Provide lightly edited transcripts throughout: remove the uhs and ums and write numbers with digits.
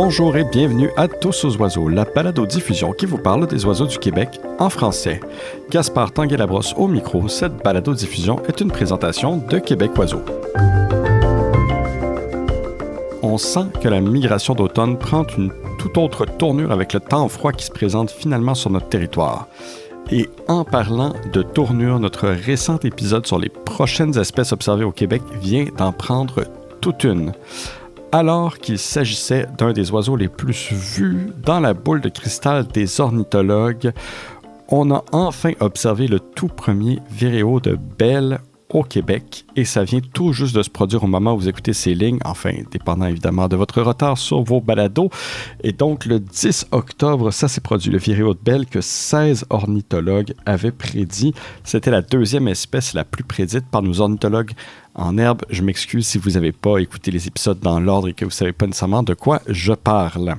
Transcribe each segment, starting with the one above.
Bonjour et bienvenue à Tous aux oiseaux, la balado-diffusion qui vous parle des oiseaux du Québec en français. Gaspard Tanguay-Labrosse au micro, cette balado-diffusion est une présentation de Québec Oiseaux. On sent que la migration d'automne prend une toute autre tournure avec le temps froid qui se présente finalement sur notre territoire. Et en parlant de tournure, notre récent épisode sur les prochaines espèces observées au Québec vient d'en prendre toute une. Alors qu'il s'agissait d'un des oiseaux les plus vus dans la boule de cristal des ornithologues, on a enfin observé le tout premier viréo de Bell au Québec et ça vient tout juste de se produire au moment où vous écoutez ces lignes, enfin, dépendant évidemment de votre retard sur vos balados. Et donc, le 10 octobre, ça s'est produit, le viréo de Bell que 16 ornithologues avaient prédit. C'était la deuxième espèce la plus prédite par nos ornithologues en herbe. Je m'excuse si vous n'avez pas écouté les épisodes dans l'ordre et que vous ne savez pas nécessairement de quoi je parle.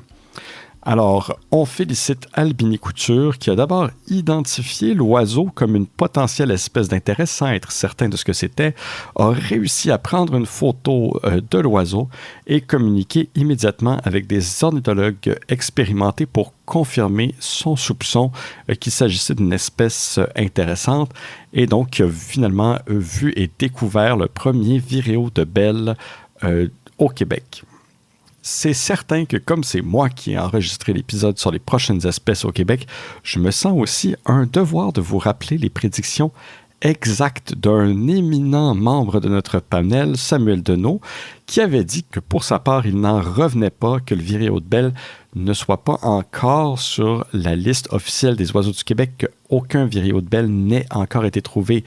Alors, on félicite Albiny Couture qui a d'abord identifié l'oiseau comme une potentielle espèce d'intérêt sans être certain de ce que c'était, a réussi à prendre une photo de l'oiseau et communiquer immédiatement avec des ornithologues expérimentés pour confirmer son soupçon qu'il s'agissait d'une espèce intéressante et donc finalement vu et découvert le premier viréo de Bell au Québec. C'est certain que comme c'est moi qui ai enregistré l'épisode sur les prochaines espèces au Québec, je me sens aussi un devoir de vous rappeler les prédictions exactes d'un éminent membre de notre panel, Samuel Deneau, qui avait dit que pour sa part, il n'en revenait pas que le viréo de Bell ne soit pas encore sur la liste officielle des oiseaux du Québec, qu'aucun viréo de Bell n'ait encore été trouvé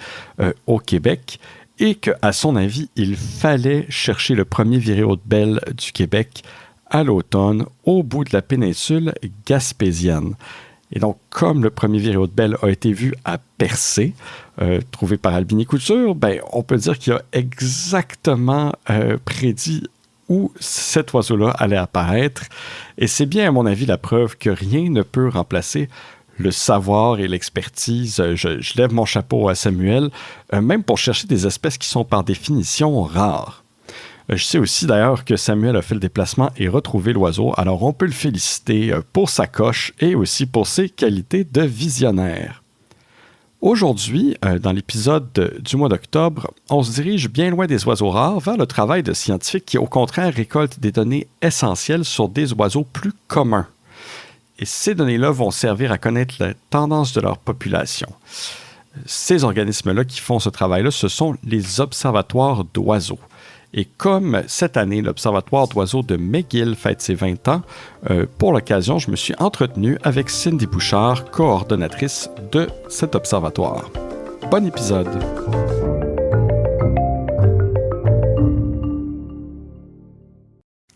au Québec. Et qu'à son avis, il fallait chercher le premier viréo de Bell du Québec à l'automne, au bout de la péninsule gaspésienne. Et donc, comme le premier viréo de Bell a été vu à Percé, trouvé par Albiny Couture, on peut dire qu'il a exactement prédit où cet oiseau-là allait apparaître. Et c'est bien, à mon avis, la preuve que rien ne peut remplacer le savoir et l'expertise. Je lève mon chapeau à Samuel, même pour chercher des espèces qui sont par définition rares. Je sais aussi d'ailleurs que Samuel a fait le déplacement et retrouvé l'oiseau, alors on peut le féliciter pour sa coche et aussi pour ses qualités de visionnaire. Aujourd'hui, dans l'épisode du mois d'octobre, on se dirige bien loin des oiseaux rares vers le travail de scientifiques qui, au contraire, récoltent des données essentielles sur des oiseaux plus communs. Et ces données-là vont servir à connaître la tendance de leur population. Ces organismes-là qui font ce travail-là, ce sont les observatoires d'oiseaux. Et comme cette année, l'Observatoire d'oiseaux de McGill fête ses 20 ans, pour l'occasion, je me suis entretenu avec Cindy Bouchard, coordonnatrice de cet observatoire. Bon épisode!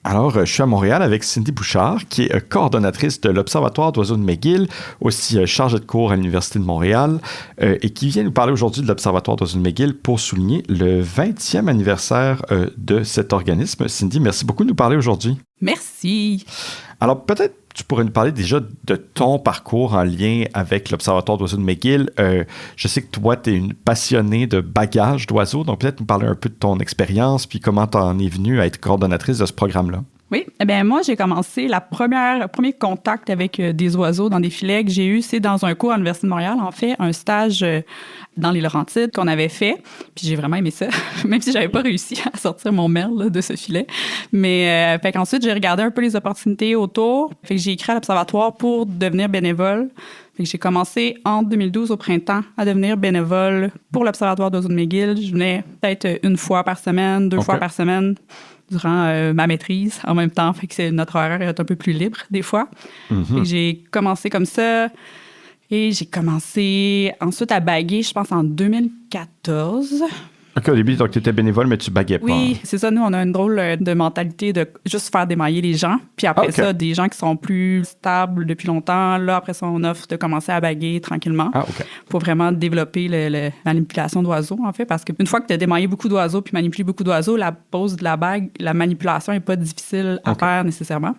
Alors, je suis à Montréal avec Cindy Bouchard, qui est coordonnatrice de l'Observatoire d'oiseaux de McGill, aussi chargée de cours à l'Université de Montréal, et qui vient nous parler aujourd'hui de l'Observatoire d'oiseaux de McGill pour souligner le 20e anniversaire de cet organisme. Cindy, merci beaucoup de nous parler aujourd'hui. Merci. Alors, peut-être tu pourrais nous parler déjà de ton parcours en lien avec l'Observatoire d'oiseaux de McGill. Je sais que toi, tu es une passionnée de bagages d'oiseaux, donc peut-être nous parler un peu de ton expérience, puis comment tu en es venue à être coordonnatrice de ce programme-là. Oui, moi, j'ai commencé le premier contact avec des oiseaux dans des filets que j'ai eu, c'est dans un cours à l'Université de Montréal, en fait, un stage dans les Laurentides qu'on avait fait, puis j'ai vraiment aimé ça, même si j'avais pas réussi à sortir mon merle de ce filet. Mais fait qu'ensuite, j'ai regardé un peu les opportunités autour, fait que j'ai écrit à l'Observatoire pour devenir bénévole. Fait que j'ai commencé en 2012 au printemps à devenir bénévole pour l'Observatoire d'oiseaux de McGill. Je venais peut-être une fois par semaine, deux fois par semaine, durant ma maîtrise en même temps. Fait que notre horaire est un peu plus libre des fois. Fait que j'ai commencé comme ça et j'ai commencé ensuite à baguer, je pense, en 2014. OK, au début, donc tu étais bénévole, mais tu baguais pas. Oui, c'est ça. Nous, on a une drôle de mentalité de juste faire démailler les gens. Puis après ça, des gens qui sont plus stables depuis longtemps, là, après ça, on offre de commencer à baguer tranquillement. Pour vraiment développer la manipulation d'oiseaux, en fait. Parce qu'une fois que tu as démaillé beaucoup d'oiseaux puis manipulé beaucoup d'oiseaux, la pose de la bague, la manipulation n'est pas difficile à faire nécessairement.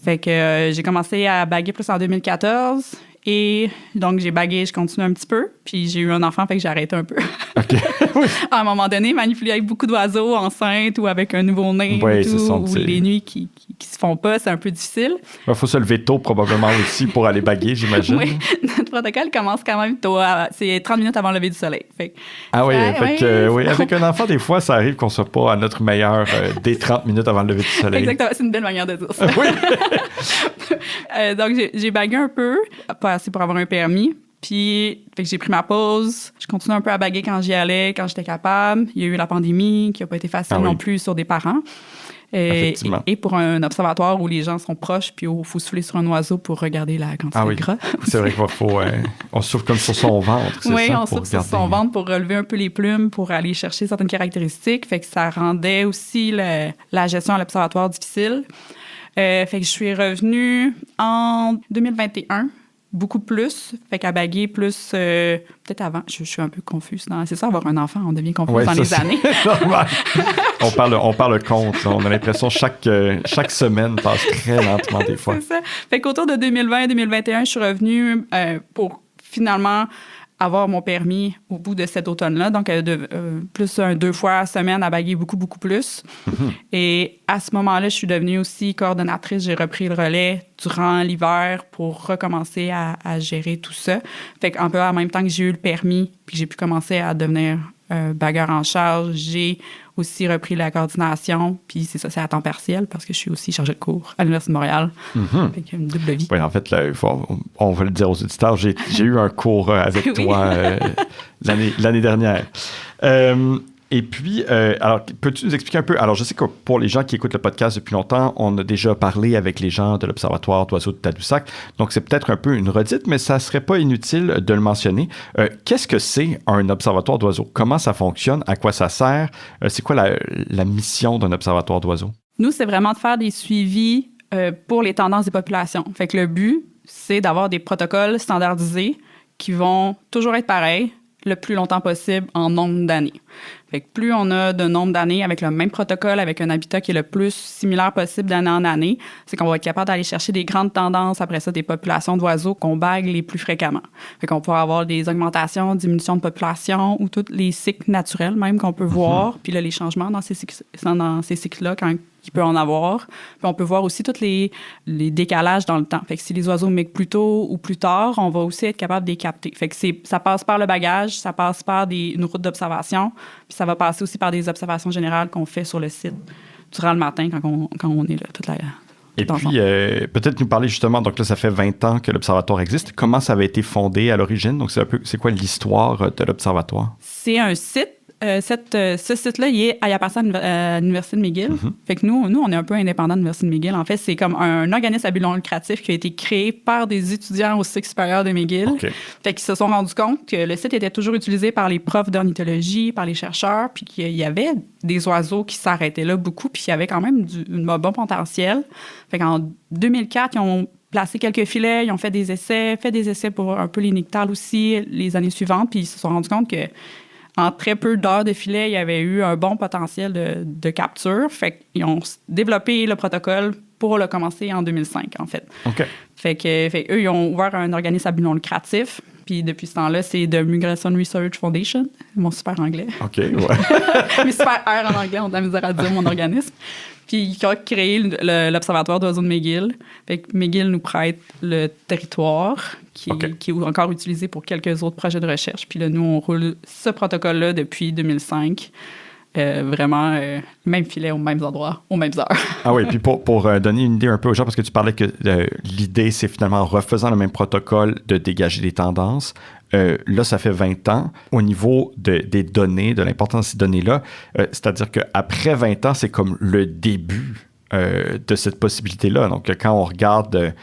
Fait que j'ai commencé à baguer plus en 2014. Et donc, j'ai bagué, je continue un petit peu. Puis j'ai eu un enfant, fait que j'ai arrêté un peu. OK. Oui. À un moment donné, manipuler avec beaucoup d'oiseaux enceintes ou avec un nouveau-né Oui, ou, c'est ça, ou les nuits qui se font pas, c'est un peu difficile. Il faut se lever tôt probablement aussi pour aller baguer, j'imagine. Oui, notre protocole commence quand même tôt. C'est 30 minutes avant le lever du soleil. Ah oui, oui, avec un enfant, des fois, ça arrive qu'on ne soit pas à notre meilleur dès 30 minutes avant le lever du soleil. Exactement, c'est une belle manière de dire ça. Oui. Donc, j'ai bagué un peu, pas assez pour avoir un permis. Puis, fait que j'ai pris ma pause. Je continue un peu à baguer quand j'y allais, quand j'étais capable. Il y a eu la pandémie qui n'a pas été facile non plus sur des parents. Et pour un observatoire où les gens sont proches, puis où il faut souffler sur un oiseau pour regarder la quantité de gras. C'est vrai qu'il faut... on souffle comme sur son ventre, c'est oui, ça? On souffle sur son ventre pour relever un peu les plumes, pour aller chercher certaines caractéristiques. Fait que ça rendait aussi la gestion à l'observatoire difficile. Fait que je suis revenue en 2021. Beaucoup plus, fait qu'à baguer plus, peut-être avant, je suis un peu confuse. C'est ça, avoir un enfant, on devient confus dans les années. Normal. on parle compte, on a l'impression que chaque semaine passe très lentement des fois. C'est ça. Fait qu'autour de 2020-2021, je suis revenue pour finalement avoir mon permis au bout de cet automne-là, donc plus 2 fois semaine à baguer beaucoup, beaucoup plus. Mm-hmm. Et à ce moment-là, je suis devenue aussi coordonnatrice. J'ai repris le relais durant l'hiver pour recommencer à gérer tout ça. Fait qu'un peu en même temps que j'ai eu le permis, puis j'ai pu commencer à devenir bagueur en charge, j'ai aussi repris la coordination, puis c'est ça, c'est à temps partiel parce que je suis aussi chargée de cours à l'Université de Montréal. Mm-hmm. Fait qu'il y a une double vie. Oui, en fait, là, on va le dire aux auditeurs, j'ai eu un cours avec toi l'année dernière. Et puis, alors, peux-tu nous expliquer un peu? Alors, je sais que pour les gens qui écoutent le podcast depuis longtemps, on a déjà parlé avec les gens de l'Observatoire d'oiseaux de Tadoussac. Donc, c'est peut-être un peu une redite, mais ça ne serait pas inutile de le mentionner. Qu'est-ce que c'est un observatoire d'oiseaux? Comment ça fonctionne? À quoi ça sert? C'est quoi la mission d'un observatoire d'oiseaux? Nous, c'est vraiment de faire des suivis pour les tendances des populations. Fait que le but, c'est d'avoir des protocoles standardisés qui vont toujours être pareils le plus longtemps possible en nombre d'années. Fait que plus on a de nombre d'années avec le même protocole, avec un habitat qui est le plus similaire possible d'année en année, c'est qu'on va être capable d'aller chercher des grandes tendances, après ça, des populations d'oiseaux qu'on bague les plus fréquemment. Fait qu'on pourra avoir des augmentations, diminutions de population ou tous les cycles naturels même qu'on peut voir. Puis là, les changements dans ces cycles-là, quand il peut en avoir. Puis on peut voir aussi tous les décalages dans le temps. Fait que si les oiseaux migrent plus tôt ou plus tard, on va aussi être capable de les capter. Fait que ça passe par le bagage, ça passe par une route d'observation, puis ça va passer aussi par des observations générales qu'on fait sur le site durant le matin quand on est là, toute la... Et puis, peut-être nous parler justement, donc là, ça fait 20 ans que l'Observatoire existe. Comment ça avait été fondé à l'origine? Donc, c'est quoi l'histoire de l'Observatoire? C'est un site. Ce site-là, il appartient à l'Université de McGill. Mm-hmm. Fait que nous, on est un peu indépendant de l'Université de McGill. En fait, c'est comme un organisme à but non lucratif qui a été créé par des étudiants au cycle supérieur de McGill. Okay. Fait qu'ils se sont rendus compte que le site était toujours utilisé par les profs d'ornithologie, par les chercheurs, puis qu'il y avait des oiseaux qui s'arrêtaient là beaucoup, puis il y avait quand même un bon potentiel. Fait qu'en 2004, ils ont placé quelques filets, ils ont fait des essais pour un peu les nyctales aussi les années suivantes, puis ils se sont rendus compte que en très peu d'heures de filet, il y avait eu un bon potentiel de capture. Fait qu'ils ont développé le protocole pour le commencer en 2005, en fait. OK. Fait eux, ils ont ouvert un organisme à but non lucratif. Puis depuis ce temps-là, c'est The Migration Research Foundation. Mon super anglais. OK, ouais. Mais super R en anglais, on a de la misère à dire mon organisme. Puis qui a créé l'Observatoire d'oiseaux de McGill. Fait que McGill nous prête le territoire qui est encore utilisé pour quelques autres projets de recherche. Puis là, nous, on roule ce protocole-là depuis 2005. Vraiment, même filet aux mêmes endroits, aux mêmes heures. Ah oui, puis pour donner une idée un peu aux gens, parce que tu parlais que l'idée, c'est finalement en refaisant le même protocole de dégager des tendances. Là, ça fait 20 ans. Au niveau des données, de l'importance de ces données-là, c'est-à-dire qu'après 20 ans, c'est comme le début de cette possibilité-là. Donc, quand on regarde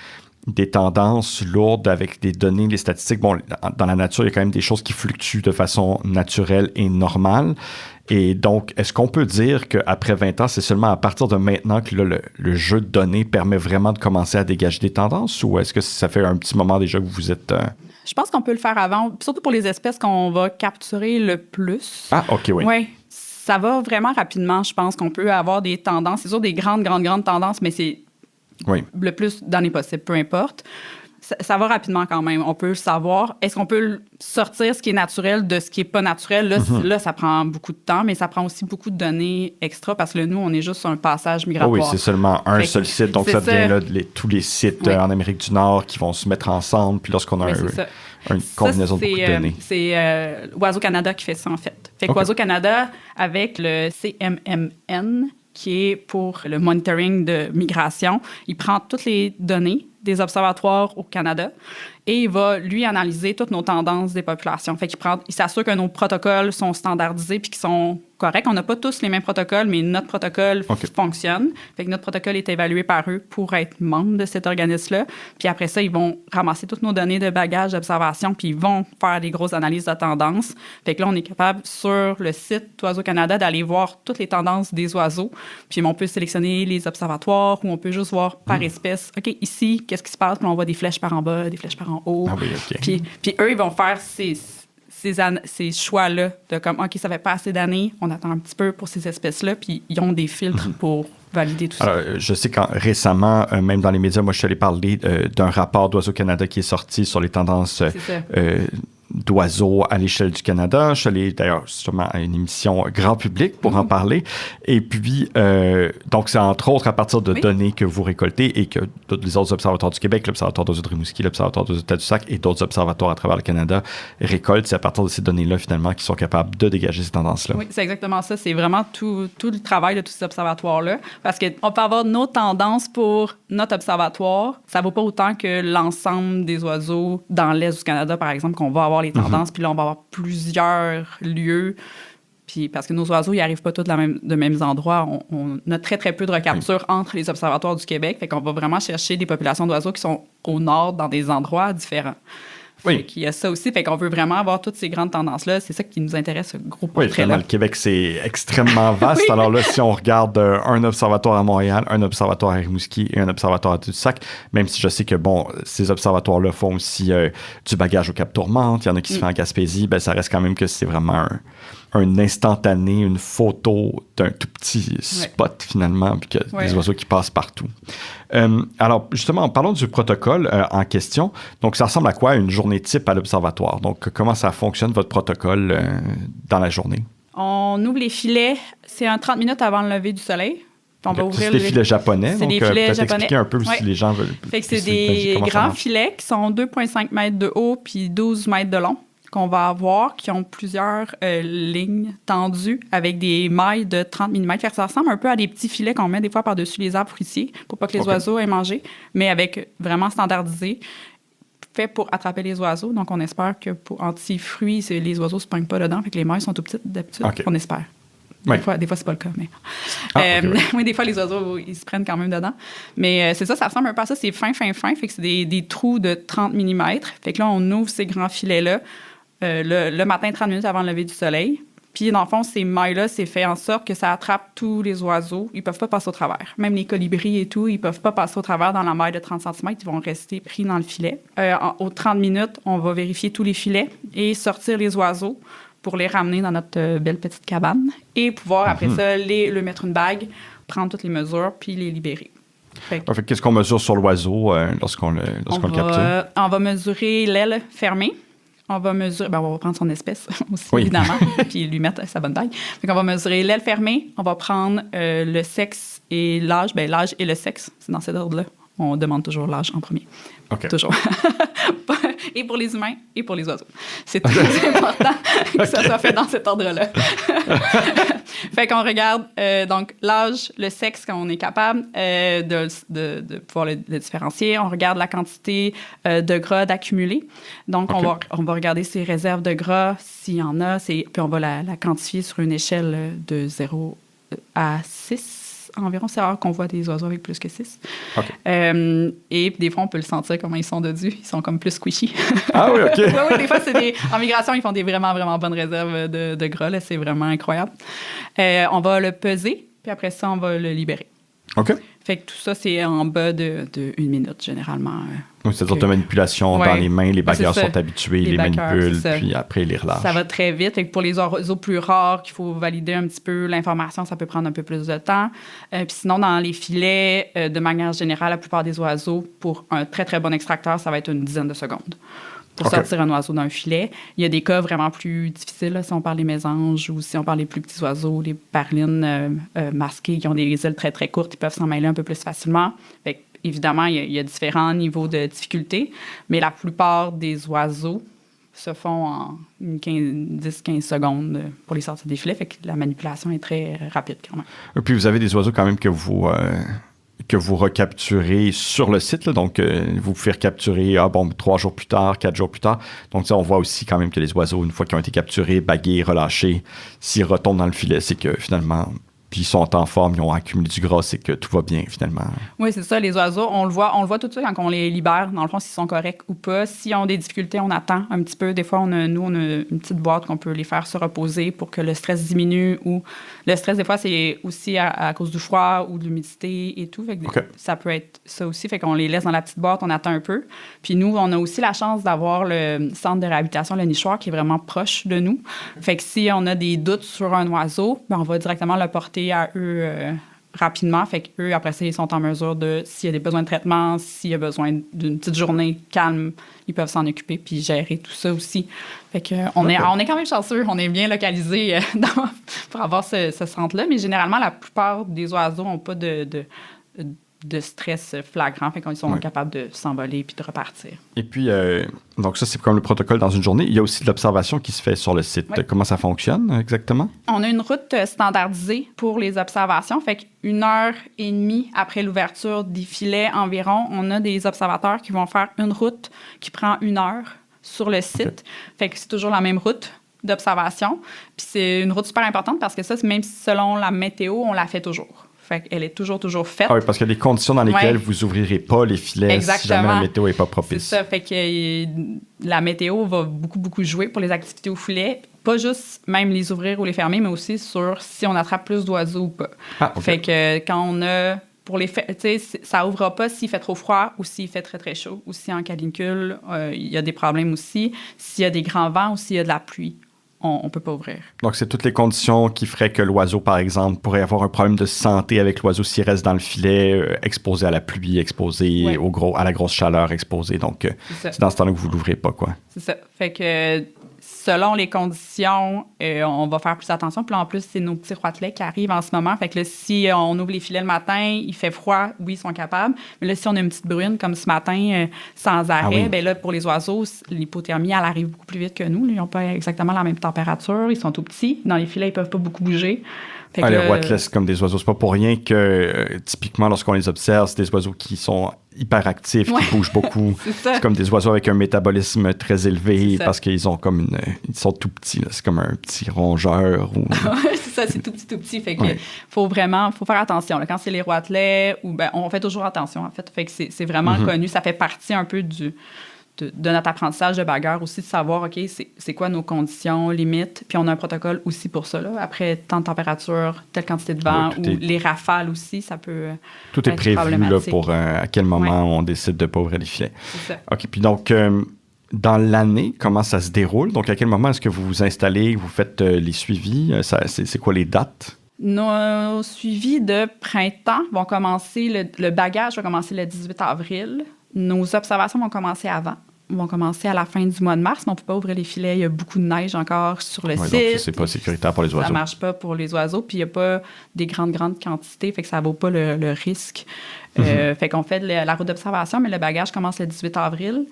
des tendances lourdes avec des données, les statistiques, bon, dans la nature, il y a quand même des choses qui fluctuent de façon naturelle et normale. Et donc, est-ce qu'on peut dire qu'après 20 ans, c'est seulement à partir de maintenant que là, le jeu de données permet vraiment de commencer à dégager des tendances, ou est-ce que ça fait un petit moment déjà que vous êtes... Je pense qu'on peut le faire avant, surtout pour les espèces qu'on va capturer le plus. Ah, OK, oui. Oui, ça va vraiment rapidement. Je pense qu'on peut avoir des tendances. C'est sûr, des grandes tendances, mais c'est le plus d'années possible, peu importe. ça va rapidement quand même. On peut le savoir. Est-ce qu'on peut sortir ce qui est naturel de ce qui n'est pas naturel? Là, ça prend beaucoup de temps, mais ça prend aussi beaucoup de données extra parce que là, nous, on est juste sur un passage migratoire. Oui, c'est seulement un seul site. Donc, ça devient là, tous les sites en Amérique du Nord qui vont se mettre ensemble. Puis lorsqu'on a une combinaison de beaucoup de données. C'est Oiseaux Canada qui fait ça, en fait. Fait qu'Oiseaux Canada, avec le CMMN, qui est pour le monitoring de migration, il prend toutes les données des observatoires au Canada et il va, lui, analyser toutes nos tendances des populations. Fait il s'assure que nos protocoles sont standardisés puis qu'ils sont corrects. On n'a pas tous les mêmes protocoles, mais notre protocole fonctionne. Fait que notre protocole est évalué par eux pour être membre de cet organisme-là. Puis après ça, ils vont ramasser toutes nos données de bagages d'observation puis ils vont faire des grosses analyses de tendances. Fait que là, on est capable, sur le site Oiseaux Canada, d'aller voir toutes les tendances des oiseaux. Puis on peut sélectionner les observatoires ou on peut juste voir par espèce. OK, ici, qu'est-ce qui se passe? Puis on voit des flèches par en bas, des flèches par en haut. Ah oui, OK. Puis eux, ils vont faire ces choix-là de comme, OK, ça fait pas assez d'années, on attend un petit peu pour ces espèces-là, puis ils ont des filtres pour valider tout ça. Alors, je sais que récemment, même dans les médias, moi, je suis allé parler d'un rapport d'Oiseaux Canada qui est sorti sur les tendances d'oiseaux à l'échelle du Canada. Je suis allé d'ailleurs sûrement à une émission grand public pour en parler. Et puis, donc, c'est entre autres à partir de données que vous récoltez et que tous les autres observatoires du Québec, l'Observatoire d'oiseaux de Rimouski, l'Observatoire d'oiseaux de Tadoussac et d'autres observatoires à travers le Canada récoltent. C'est à partir de ces données-là, finalement, qu'ils sont capables de dégager ces tendances-là. Oui, c'est exactement ça. C'est vraiment tout le travail de tous ces observatoires-là. Parce qu'on peut avoir nos tendances pour notre observatoire. Ça ne vaut pas autant que l'ensemble des oiseaux dans l'Est du Canada, par exemple, qu'on va avoir les tendances, puis là, on va avoir plusieurs lieux. Puis parce que nos oiseaux, ils n'arrivent pas tous de mêmes endroits. On a très, très peu de recapture entre les observatoires du Québec. Fait qu'on va vraiment chercher des populations d'oiseaux qui sont au nord dans des endroits différents. Fait qu'il y a ça aussi. Fait qu'on veut vraiment avoir toutes ces grandes tendances-là. C'est ça qui nous intéresse, ce gros portrait-là. Oui, vraiment, le Québec, c'est extrêmement vaste. Alors là, si on regarde un observatoire à Montréal, un observatoire à Rimouski et un observatoire à Tadoussac, même si je sais que, bon, ces observatoires-là font aussi du bagage au Cap-Tourmente, il y en a qui se font en Gaspésie, ben ça reste quand même que c'est vraiment un instantané, une photo d'un tout petit spot, finalement, puis que des oiseaux qui passent partout. Alors, justement, parlons du protocole en question. Donc, ça ressemble à quoi une journée type à l'observatoire? Donc, comment ça fonctionne, votre protocole, dans la journée? On ouvre les filets, c'est 30 minutes avant le lever du soleil. On va ouvrir c'est des filets japonais, donc peut-être expliquer un peu si les gens veulent... Fait que c'est des grands filets qui sont 2,5 mètres de haut puis 12 mètres de long qu'on va avoir, qui ont plusieurs lignes tendues avec des mailles de 30 mm. Fait que ça ressemble un peu à des petits filets qu'on met des fois par-dessus les arbres fruitiers pour pas que les oiseaux aient mangé, mais avec vraiment standardisé, fait pour attraper les oiseaux. Donc, on espère que pour anti-fruits, les oiseaux ne se pognent pas dedans. Fait que les mailles sont tout petites d'habitude. On espère. Des fois, c'est pas le cas, mais... oui, des fois, les oiseaux, ils se prennent quand même dedans. Mais c'est ça ressemble un peu à ça. C'est fin. Fait que c'est des trous de 30 mm. Fait que là, on ouvre ces grands filets-là le matin, 30 minutes avant le lever du soleil. Puis, dans le fond, ces mailles-là, c'est fait en sorte que ça attrape tous les oiseaux. Ils peuvent pas passer au travers. Même les colibris et tout, ils peuvent pas passer au travers dans la maille de 30 cm. Ils vont rester pris dans le filet. Aux 30 minutes, on va vérifier tous les filets et sortir les oiseaux pour les ramener dans notre belle petite cabane et pouvoir, après ça, le mettre une bague, prendre toutes les mesures, puis les libérer. Fait qu'est-ce qu'on mesure sur l'oiseau lorsqu'on le capture? On va mesurer l'aile fermée. On va mesurer... on va prendre son espèce aussi, évidemment, puis lui mettre sa bonne taille. Fait qu'on va mesurer l'aile fermée. On va prendre le sexe et l'âge. L'âge et le sexe, c'est dans cet ordre-là. On demande toujours l'âge en premier. Toujours. Et pour les humains et pour les oiseaux. C'est très important que ça soit fait dans cet ordre-là. Fait qu'on regarde donc l'âge, le sexe, quand on est capable de pouvoir le différencier. On regarde la quantité de gras d'accumuler. Donc, on va regarder ses réserves de gras, s'il y en a. Puis on va la quantifier sur une échelle de 0 à 6. Environ, c'est rare qu'on voit des oiseaux avec plus que 6. Et des fois, on peut le sentir comment ils sont dodus. Ils sont comme plus squishy. Ah oui, OK. oui, des fois, en migration, ils font des vraiment, vraiment bonnes réserves de gras. Là, c'est vraiment incroyable. On va le peser, puis après ça, on va le libérer. OK. Fait que tout ça, c'est en bas de 1 minute, généralement. Oui, c'est-à-dire de manipulation dans les mains, les bagueurs sont habitués, ils les manipulent, puis après, ils les relâchent. Ça va très vite. Fait que pour les oiseaux plus rares, qu'il faut valider un petit peu l'information, ça peut prendre un peu plus de temps. Puis sinon, dans les filets, de manière générale, la plupart des oiseaux, pour un très, très bon extracteur, ça va être une dizaine de secondes pour sortir un oiseau d'un filet. Il y a des cas vraiment plus difficiles, là, si on parle des mésanges ou si on parle des plus petits oiseaux, les parlines masquées qui ont des ailes très, très courtes, ils peuvent s'en mêler un peu plus facilement. Fait que, évidemment, il y a différents niveaux de difficulté, mais la plupart des oiseaux se font en 10-15 secondes pour les sortir des filets. Fait que la manipulation est très rapide quand même. Et puis, vous avez des oiseaux quand même que vous recapturez sur le site. Là, donc, vous pouvez recapturer 3 jours plus tard, 4 jours plus tard. Donc, ça, on voit aussi quand même que les oiseaux, une fois qu'ils ont été capturés, bagués, relâchés, s'ils retombent dans le filet, c'est que finalement... Puis ils sont en forme, ils ont accumulé du gras, c'est que tout va bien, finalement. Oui, c'est ça. Les oiseaux, on le voit tout de suite quand on les libère, dans le fond, s'ils sont corrects ou pas. S'ils ont des difficultés, on attend un petit peu. Des fois, on a une petite boîte qu'on peut les faire se reposer pour que le stress diminue. Ou le stress, des fois, c'est aussi à cause du froid ou de l'humidité et tout. Fait que ça peut être ça aussi. Fait qu'on les laisse dans la petite boîte, on attend un peu. Puis nous, on a aussi la chance d'avoir le centre de réhabilitation, le nichoir, qui est vraiment proche de nous. Fait que si on a des doutes sur un oiseau, on va directement le porter à eux rapidement. Fait qu'eux, après ça, ils sont en mesure de, s'il y a des besoins de traitement, s'il y a besoin d'une petite journée calme, ils peuvent s'en occuper puis gérer tout ça aussi. Fait qu'on est quand même chanceux. On est bien localisé pour avoir ce centre-là. Mais généralement, la plupart des oiseaux n'ont pas de stress flagrant, fait qu'ils sont capables de s'envoler puis de repartir. Et puis, donc ça, c'est comme le protocole dans une journée. Il y a aussi de l'observation qui se fait sur le site. Oui. Comment ça fonctionne exactement? On a une route standardisée pour les observations, fait qu'1 heure et demie après l'ouverture des filets environ, on a des observateurs qui vont faire une route qui prend 1 heure sur le site. Fait que c'est toujours la même route d'observation. Puis c'est une route super importante parce que ça, même selon la météo, on la fait toujours. Fait qu'elle est toujours faite. Ah oui, parce qu'il y a des conditions dans lesquelles vous ouvrirez pas les filets. Exactement. Si jamais la météo n'est pas propice. C'est ça. Fait que la météo va beaucoup jouer pour les activités au filet. Pas juste même les ouvrir ou les fermer, mais aussi sur si on attrape plus d'oiseaux ou pas. Ah, okay. Fait que quand on a... Pour les tu sais, ça ouvrira pas s'il fait trop froid ou s'il fait très, très chaud. Ou si en canicule, il y a des problèmes aussi. S'il y a des grands vents ou s'il y a de la pluie. On ne peut pas ouvrir. Donc, c'est toutes les conditions qui feraient que l'oiseau, par exemple, pourrait avoir un problème de santé avec l'oiseau s'il reste dans le filet, exposé à la pluie, exposé à la grosse chaleur, exposé. Donc, c'est dans ce temps-là que vous ne l'ouvrez pas, quoi. C'est ça. Fait que selon les conditions, on va faire plus attention. Puis là, en plus, c'est nos petits roitelets qui arrivent en ce moment. Fait que là, si on ouvre les filets le matin, il fait froid, oui, ils sont capables. Mais là, si on a une petite brune, comme ce matin, sans arrêt, bien là, pour les oiseaux, l'hypothermie, elle arrive beaucoup plus vite que nous. Ils n'ont pas exactement la même température. Ils sont tout petits. Dans les filets, ils ne peuvent pas beaucoup bouger. Les roitelets, c'est comme des oiseaux. C'est pas pour rien que, typiquement, lorsqu'on les observe, c'est des oiseaux qui sont hyperactifs, qui bougent beaucoup. C'est comme des oiseaux avec un métabolisme très élevé parce qu'ils ont comme ils sont tout petits. Là. C'est comme un petit rongeur. Ou... c'est ça, c'est tout petit. Fait que faut faire attention. Là. Quand c'est les roitelets, on fait toujours attention, en fait. Fait que c'est vraiment connu. Ça fait partie un peu de notre apprentissage de bagueur aussi, de savoir, OK, c'est quoi nos conditions limites. Puis on a un protocole aussi pour ça. Là. Après, tant de température, telle quantité de vent ou les rafales aussi, ça peut tout est prévu là, pour à quel moment on décide de ne pas ouvrir les filets. C'est ça. OK, puis donc, dans l'année, comment ça se déroule? Donc, à quel moment est-ce que vous vous installez, vous faites les suivis? C'est quoi les dates? Nos suivis de printemps vont commencer, le bagage va commencer le 18 avril. Nos observations vont commencer avant. Vont commencer à la fin du mois de mars, mais on ne peut pas ouvrir les filets. Il y a beaucoup de neige encore sur le site. Donc, c'est pas sécuritaire pour les oiseaux. Ça ne marche pas pour les oiseaux. Puis, il n'y a pas des grandes quantités, fait que ça ne vaut pas le risque. Fait qu'on fait la route d'observation, mais le bagage commence le 18 avril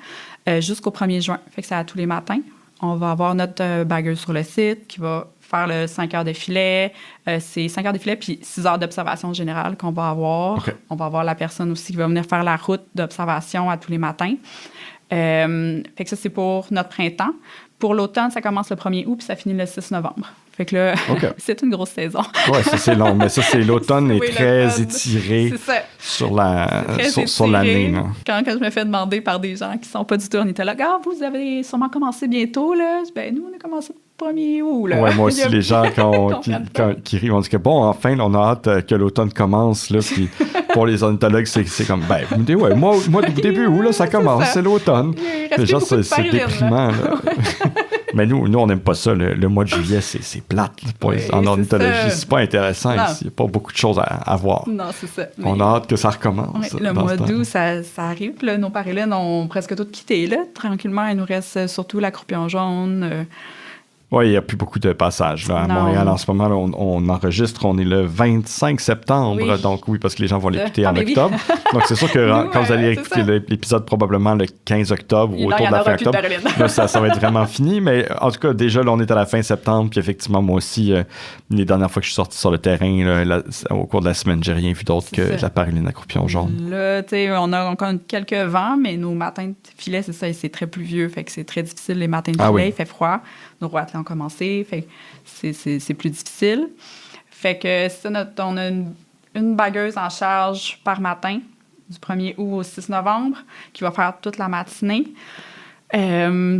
jusqu'au 1er juin. Fait que c'est à tous les matins. On va avoir notre bagueuse sur le site qui va faire le 5 heures de filet. C'est 5 heures de filet puis 6 heures d'observation générale qu'on va avoir. Okay. On va avoir la personne aussi qui va venir faire la route d'observation à tous les matins. Fait que ça, c'est pour notre printemps. Pour l'automne, ça commence le 1er août puis ça finit le 6 novembre. Fait que là, c'est une grosse saison. Oui, c'est long. Mais ça, c'est l'automne est très étiré sur l'année. Quand je me fais demander par des gens qui ne sont pas du tout ornithologues, vous avez sûrement commencé bientôt, là. Ben, nous, on a commencé le 1er août, là. Oui, moi aussi, les gens qui rient, on dit que enfin, on a hâte que l'automne commence, là. Puis pour les ornithologues, c'est comme, ben, ouais, moi au début, où là, ça commence, c'est l'automne. Genre, c'est déprimant. Là. Mais nous, on n'aime pas ça. Le mois de juillet, c'est plate. En ornithologie, c'est pas intéressant ici. Il n'y a pas beaucoup de choses à voir. Non, c'est ça. On a hâte que ça recommence. Le mois d'août, ça arrive. Là, nos parélènes ont presque toutes quitté. Là. Tranquillement, il nous reste surtout la croupion jaune. Oui, il n'y a plus beaucoup de passages. Là, à Montréal, en ce moment, là, on enregistre. On est le 25 septembre. Oui. Donc, oui, parce que les gens vont l'écouter en octobre. Donc, c'est sûr que quand vous allez écouter l'épisode, probablement le 15 octobre ou autour de la fin octobre, là, ça va être vraiment fini. Mais en tout cas, déjà, là, on est à la fin septembre. Puis effectivement, moi aussi, les dernières fois que je suis sorti sur le terrain, là, au cours de la semaine, j'ai rien vu d'autre que la paruline à croupion jaune. Là, tu sais, on a encore quelques vents, mais nos matins de filet, c'est ça, c'est très pluvieux. Fait que c'est très difficile les matins de filet. Il fait froid. Nos roitelets ont commencé, fait que c'est plus difficile. Fait que on a une bagueuse en charge par matin, du 1er août au 6 novembre, qui va faire toute la matinée.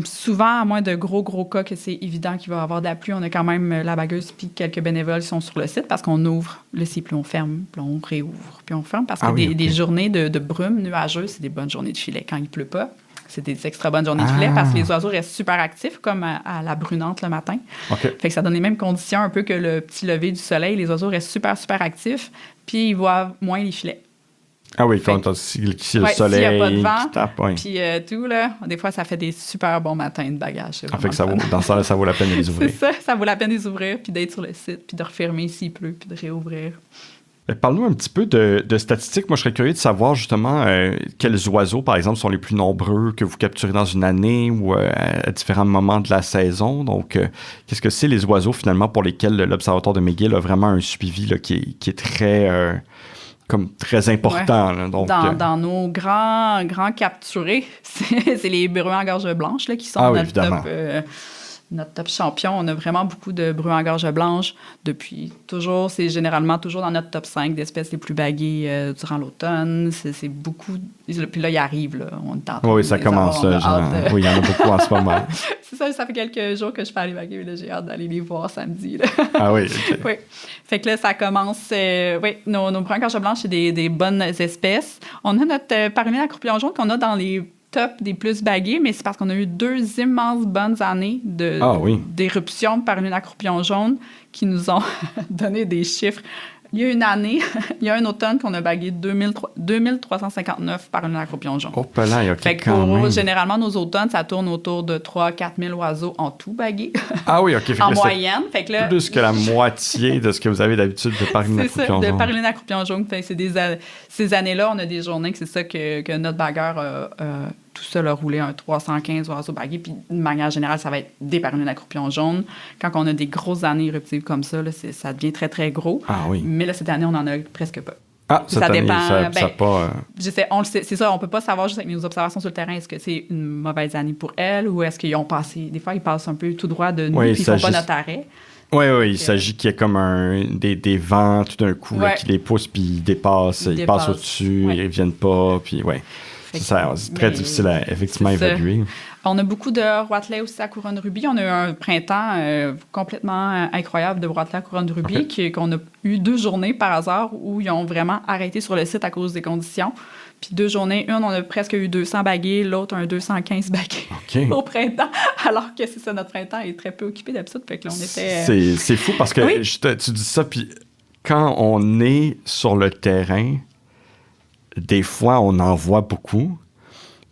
Souvent, à moins de gros cas que c'est évident qu'il va y avoir de la pluie, on a quand même la bagueuse puis quelques bénévoles qui sont sur le site parce qu'on ouvre le site, puis on ferme, puis on réouvre, puis on ferme. Parce que des journées de brume nuageuse, c'est des bonnes journées de filet quand il ne pleut pas. C'est des extra bonnes journées de filet parce que les oiseaux restent super actifs, comme à la brunante le matin. Fait que ça donne les mêmes conditions un peu que le petit lever du soleil. Les oiseaux restent super actifs, puis ils voient moins les filets. Ah oui, quand si le soleil s'il n'y a pas de vent, qui tape, puis tout, là, des fois, ça fait des super bons matins de bagages. Fait que dans ce temps-là, ça vaut la peine de les ouvrir. C'est ça vaut la peine de les ouvrir, puis d'être sur le site, puis de refermer s'il pleut, puis de réouvrir. Parle-nous un petit peu de statistiques. Moi, je serais curieux de savoir justement quels oiseaux, par exemple, sont les plus nombreux que vous capturez dans une année ou à différents moments de la saison. Donc, qu'est-ce que c'est les oiseaux, finalement, pour lesquels l'Observatoire de McGill a vraiment un suivi là, qui est très... très important. Là, donc, dans nos grands capturés, c'est les bruins à gorge blanche là, qui sont notre top champion. On a vraiment beaucoup de bruins à gorge blanche depuis toujours. C'est généralement toujours dans notre top 5 d'espèces les plus baguées durant l'automne. C'est beaucoup... Puis là, il arrive. Là. Oui, ça commence. Oui, il y en a beaucoup en ce moment. C'est ça fait quelques jours que je fais aller baguer. Là, j'ai hâte d'aller les voir samedi. Là. Ah oui, OK. Oui. Fait que là, ça commence... nos bruins à gorge blanche, c'est des bonnes espèces. On a notre paruline à croupion jaune qu'on a dans les top des plus bagués, mais c'est parce qu'on a eu 2 immenses bonnes années d'éruption de paruline à croupion jaune qui nous ont donné des chiffres. Il y a une année, il y a un automne qu'on a bagué 2359 parulines à croupion jaune. Oh, là, OK, fait que généralement, nos automnes, ça tourne autour de 3-4 000 oiseaux en tout bagués. Ah oui, OK. En moyenne. Fait que là, plus que la moitié de ce que vous avez d'habitude de paruline à croupion jaune. C'est ça, de paruline à croupion jaune. Ces années-là, on a des journées que c'est ça que notre bagueur tout seul a roulé un 315 oiseaux bagués. Puis, de manière générale, ça va être des parulines à croupion jaune. Quand on a des grosses années éruptives comme ça, là, ça devient très, très gros. Ah oui. Mais là, cette année, on n'en a presque pas. Ah, ça dépend. Ça pas... Je sais, on le sait, c'est ça, on peut pas savoir juste avec nos observations sur le terrain, est-ce que c'est une mauvaise année pour elles ou est-ce qu'ils ont passé... Des fois, ils passent un peu tout droit de nous, puis ils font pas notre arrêt. Oui, il s'agit qu'il y ait comme des vents tout d'un coup là, qui les poussent, puis ils dépassent, ils passent au-dessus, ils ne reviennent pas, puis c'est très difficile à effectivement évaluer. On a beaucoup de roitelets aussi à couronne rubis. On a eu un printemps complètement incroyable de roitelets à couronne rubis qu'on a eu 2 journées par hasard où ils ont vraiment arrêté sur le site à cause des conditions. Puis 2 journées, une, on a presque eu 200 bagués, l'autre, un 215 bagués au printemps, alors que c'est ça, notre printemps est très peu occupé d'habitude. Fait que là, on était... C'est fou parce que tu dis ça, puis quand on est sur le terrain, des fois, on en voit beaucoup.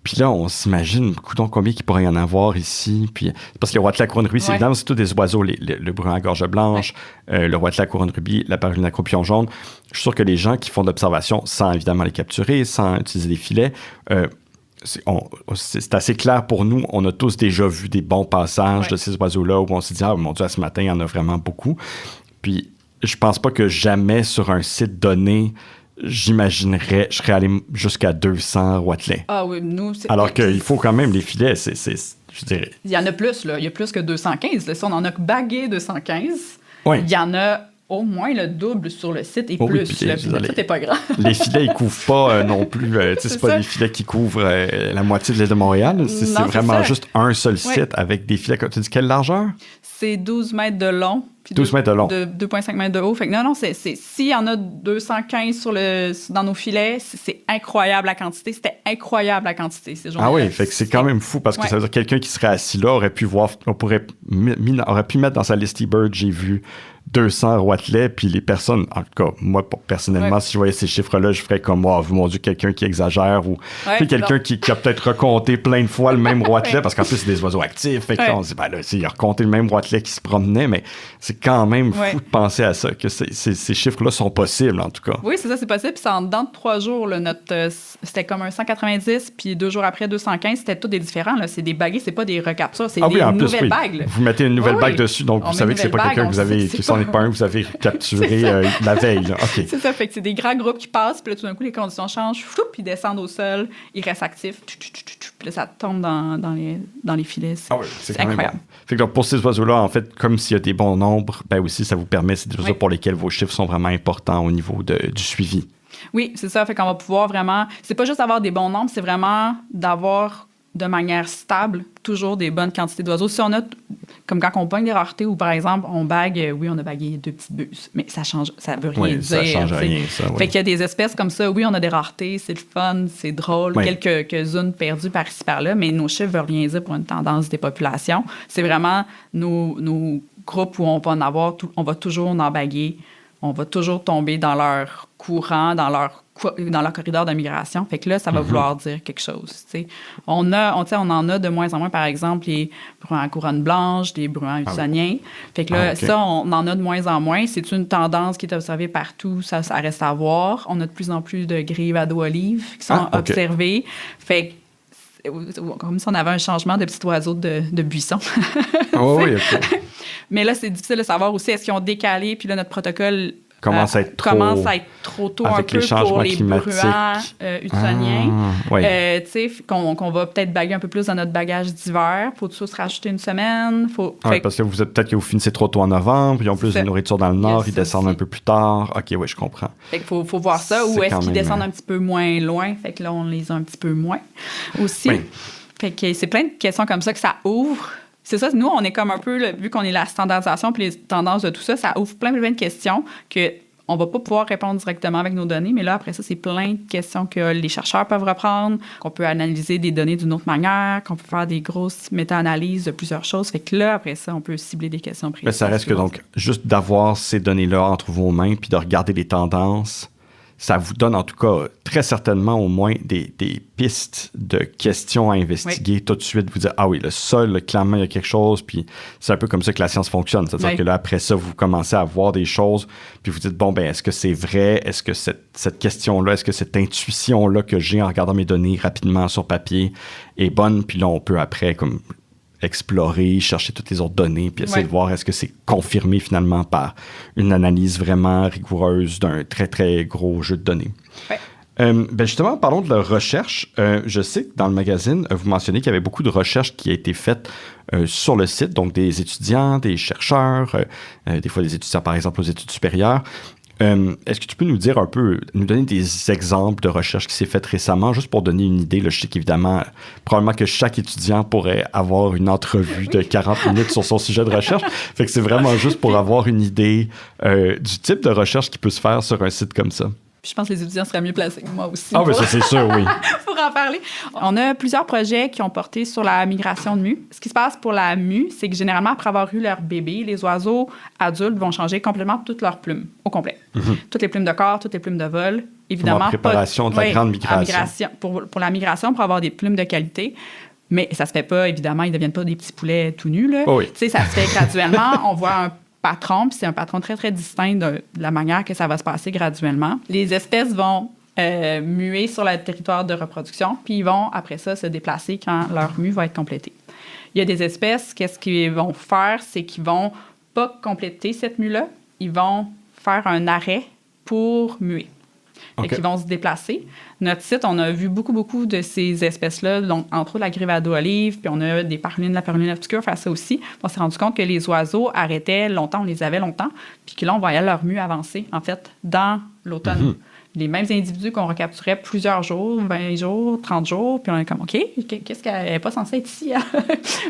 Puis là, on s'imagine, combien il pourrait y en avoir ici. Puis, parce que le roitelet à couronne rubis, c'est évidemment, c'est tous des oiseaux. Le brun à gorge blanche, le roitelet à couronne rubis, la paruline à croupion jaune. Je suis sûr que les gens qui font de l'observation sans évidemment les capturer, sans utiliser des filets, c'est assez clair pour nous. On a tous déjà vu des bons passages de ces oiseaux-là où on s'est dit « Ah, mon Dieu, ce matin, il y en a vraiment beaucoup. » Puis, je pense pas que jamais sur un site donné, je serais allé jusqu'à 200 roitelets. Ah oui, nous... Alors qu'il faut quand même les filets, je dirais... Il y en a plus, là. Il y a plus que 215. Là. Si on en a bagué 215, il y en a au moins le double sur le site et plus. Oui, le site n'est pas grand. Les filets, ils couvrent pas non plus... c'est pas des filets qui couvrent la moitié de l'île de Montréal. C'est vraiment juste un seul site avec des filets... Tu dis quelle largeur? C'est 12 mètres de long Puis 12 mètres de long. 2,5 mètres de haut. Fait que non, s'il y en a 215 dans nos filets, c'est incroyable la quantité. C'était incroyable la quantité ces journées-là. Ah oui, fait que c'est quand même fou parce que ça veut dire que quelqu'un qui serait assis là aurait pu voir, aurait pu mettre dans sa list eBird, j'ai vu 200 roitelets, puis les personnes, en tout cas, moi, personnellement, si je voyais ces chiffres-là, je ferais comme, oh, mon Dieu, quelqu'un qui exagère, ou quelqu'un qui a peut-être recompté plein de fois le même roitelet, parce qu'en plus, c'est des oiseaux actifs, fait que là, on se dit, ben là, il a recompté le même roitelet qui se promenait, mais c'est quand même fou de penser à ça, que ces chiffres-là sont possibles, en tout cas. Oui, c'est ça, c'est possible, puis c'est en dedans de 3 jours, là, c'était comme un 190, puis 2 jours après, 215, c'était tout des différents, là, c'est des baguettes, c'est pas des recaptures, c'est des nouvelles bagues. Là. Vous mettez une nouvelle bague dessus, donc vous savez que c'est pas quelqu'un que vous avez... n'est pas un que vous avez capturé la veille. Là. Okay. C'est ça, fait que c'est des grands groupes qui passent, puis là, tout d'un coup, les conditions changent, puis ils descendent au sol, ils restent actifs, puis là, ça tombe dans les filets. C'est incroyable. Bon. Fait que donc, pour ces oiseaux-là, en fait, comme s'il y a des bons nombres, ben aussi, ça vous permet, c'est des oiseaux pour lesquels vos chiffres sont vraiment importants au niveau du suivi. Oui, c'est ça, fait qu'on va pouvoir vraiment... C'est pas juste avoir des bons nombres, c'est vraiment d'avoir de manière stable toujours des bonnes quantités d'oiseaux. Si on a, comme quand on pogne des raretés ou par exemple, on bague, oui, on a bagué 2 petites buses, mais ça veut rien dire. Ça change rien, ça. Oui. Fait qu'il y a des espèces comme ça, oui, on a des raretés, c'est le fun, c'est drôle, quelques-unes perdues par-ci par-là, mais nos chiffres veulent rien dire pour une tendance des populations. C'est vraiment nos groupes où on va en avoir, on va toujours en baguer, on va toujours tomber dans leur courant, dans leur corridor de migration. Fait que là, ça va vouloir dire quelque chose. T'sais. On en a de moins en moins, par exemple, les bruins à couronne blanche, les bruins usoniens. Fait que là, ça, on en a de moins en moins. C'est une tendance qui est observée partout. Ça reste à voir. On a de plus en plus de grives à dos olive qui sont observées. Fait que comme si on avait un changement de petits oiseaux de buisson. Oui, OK. Mais là, c'est difficile de savoir aussi, est-ce qu'ils ont décalé, puis là, notre protocole commence à être trop tôt un peu pour les bruins usoniens. Tu sais, qu'on va peut-être baguer un peu plus dans notre bagage d'hiver. Faut toujours se rajouter une semaine. Parce que peut-être que vous finissez trop tôt en novembre, ils ont plus de nourriture dans le nord, ils descendent un peu plus tard. OK, oui, je comprends. Fait qu'il faut voir ça. Ou est-ce qu'ils descendent un petit peu moins loin? Fait que là, on les a un petit peu moins aussi. Oui. Fait que c'est plein de questions comme ça que ça ouvre. C'est ça, nous, on est comme un peu, vu qu'on est la standardisation puis les tendances de tout ça, ça ouvre plein de questions qu'on ne va pas pouvoir répondre directement avec nos données. Mais là, après ça, c'est plein de questions que les chercheurs peuvent reprendre, qu'on peut analyser des données d'une autre manière, qu'on peut faire des grosses méta-analyses de plusieurs choses. Fait que là, après ça, on peut cibler des questions précises. Mais ça reste que donc, juste d'avoir ces données-là entre vos mains puis de regarder les tendances, ça vous donne en tout cas très certainement au moins des pistes de questions à investiguer tout de suite. Vous dites, ah oui, le sol, clairement, il y a quelque chose. Puis c'est un peu comme ça que la science fonctionne. C'est-à-dire que là, après ça, vous commencez à voir des choses. Puis vous dites, bon, ben est-ce que c'est vrai? Est-ce que cette question-là, est-ce que cette intuition-là que j'ai en regardant mes données rapidement sur papier est bonne? Puis là, on peut après comme explorer, chercher toutes les autres données, puis essayer de voir est-ce que c'est confirmé finalement par une analyse vraiment rigoureuse d'un très, très gros jeu de données. Ouais. Justement, parlons de la recherche. Je sais que dans le magazine, vous mentionnez qu'il y avait beaucoup de recherches qui a été faites sur le site, donc des étudiants, des chercheurs, des fois des étudiants, par exemple, aux études supérieures. Est-ce que tu peux nous dire un peu, nous donner des exemples de recherche qui s'est faite récemment, juste pour donner une idée? Là, je sais qu'évidemment, probablement que chaque étudiant pourrait avoir une entrevue de 40 minutes sur son sujet de recherche. Fait que c'est vraiment juste pour avoir une idée du type de recherche qui peut se faire sur un site comme ça. Je pense que les étudiants seraient mieux placés que moi aussi. Ah oui, ça c'est sûr, oui. Pour en parler. On a plusieurs projets qui ont porté sur la migration de mue. Ce qui se passe pour la mue, c'est que généralement, après avoir eu leur bébé, les oiseaux adultes vont changer complètement toutes leurs plumes, au complet. Toutes les plumes de corps, toutes les plumes de vol. Évidemment, en préparation de la grande migration. Pour la migration, pour avoir des plumes de qualité. Mais ça se fait pas, évidemment, ils ne deviennent pas des petits poulets tout nus. Là. Oh oui. Tu sais, ça se fait graduellement. On voit un patron, puis c'est un patron très, très distinct de la manière que ça va se passer graduellement. Les espèces vont muer sur le territoire de reproduction, puis ils vont, après ça, se déplacer quand leur mue va être complétée. Il y a des espèces, qu'est-ce qu'ils vont faire? C'est qu'ils vont pas compléter cette mue-là, ils vont faire un arrêt pour muer. Okay. Qui vont se déplacer. Notre site, on a vu beaucoup de ces espèces-là, donc entre autres la grive à dos olive, puis on a des parulines, la paruline obscure faire ça aussi. On s'est rendu compte que les oiseaux arrêtaient longtemps, on les avait longtemps, puis que là, on voyait leur mue avancer, en fait, dans l'automne. Les mêmes individus qu'on recapturait plusieurs jours, 20 jours, 30 jours, puis on est comme, OK, qu'est-ce qu'elle n'est pas censée être ici?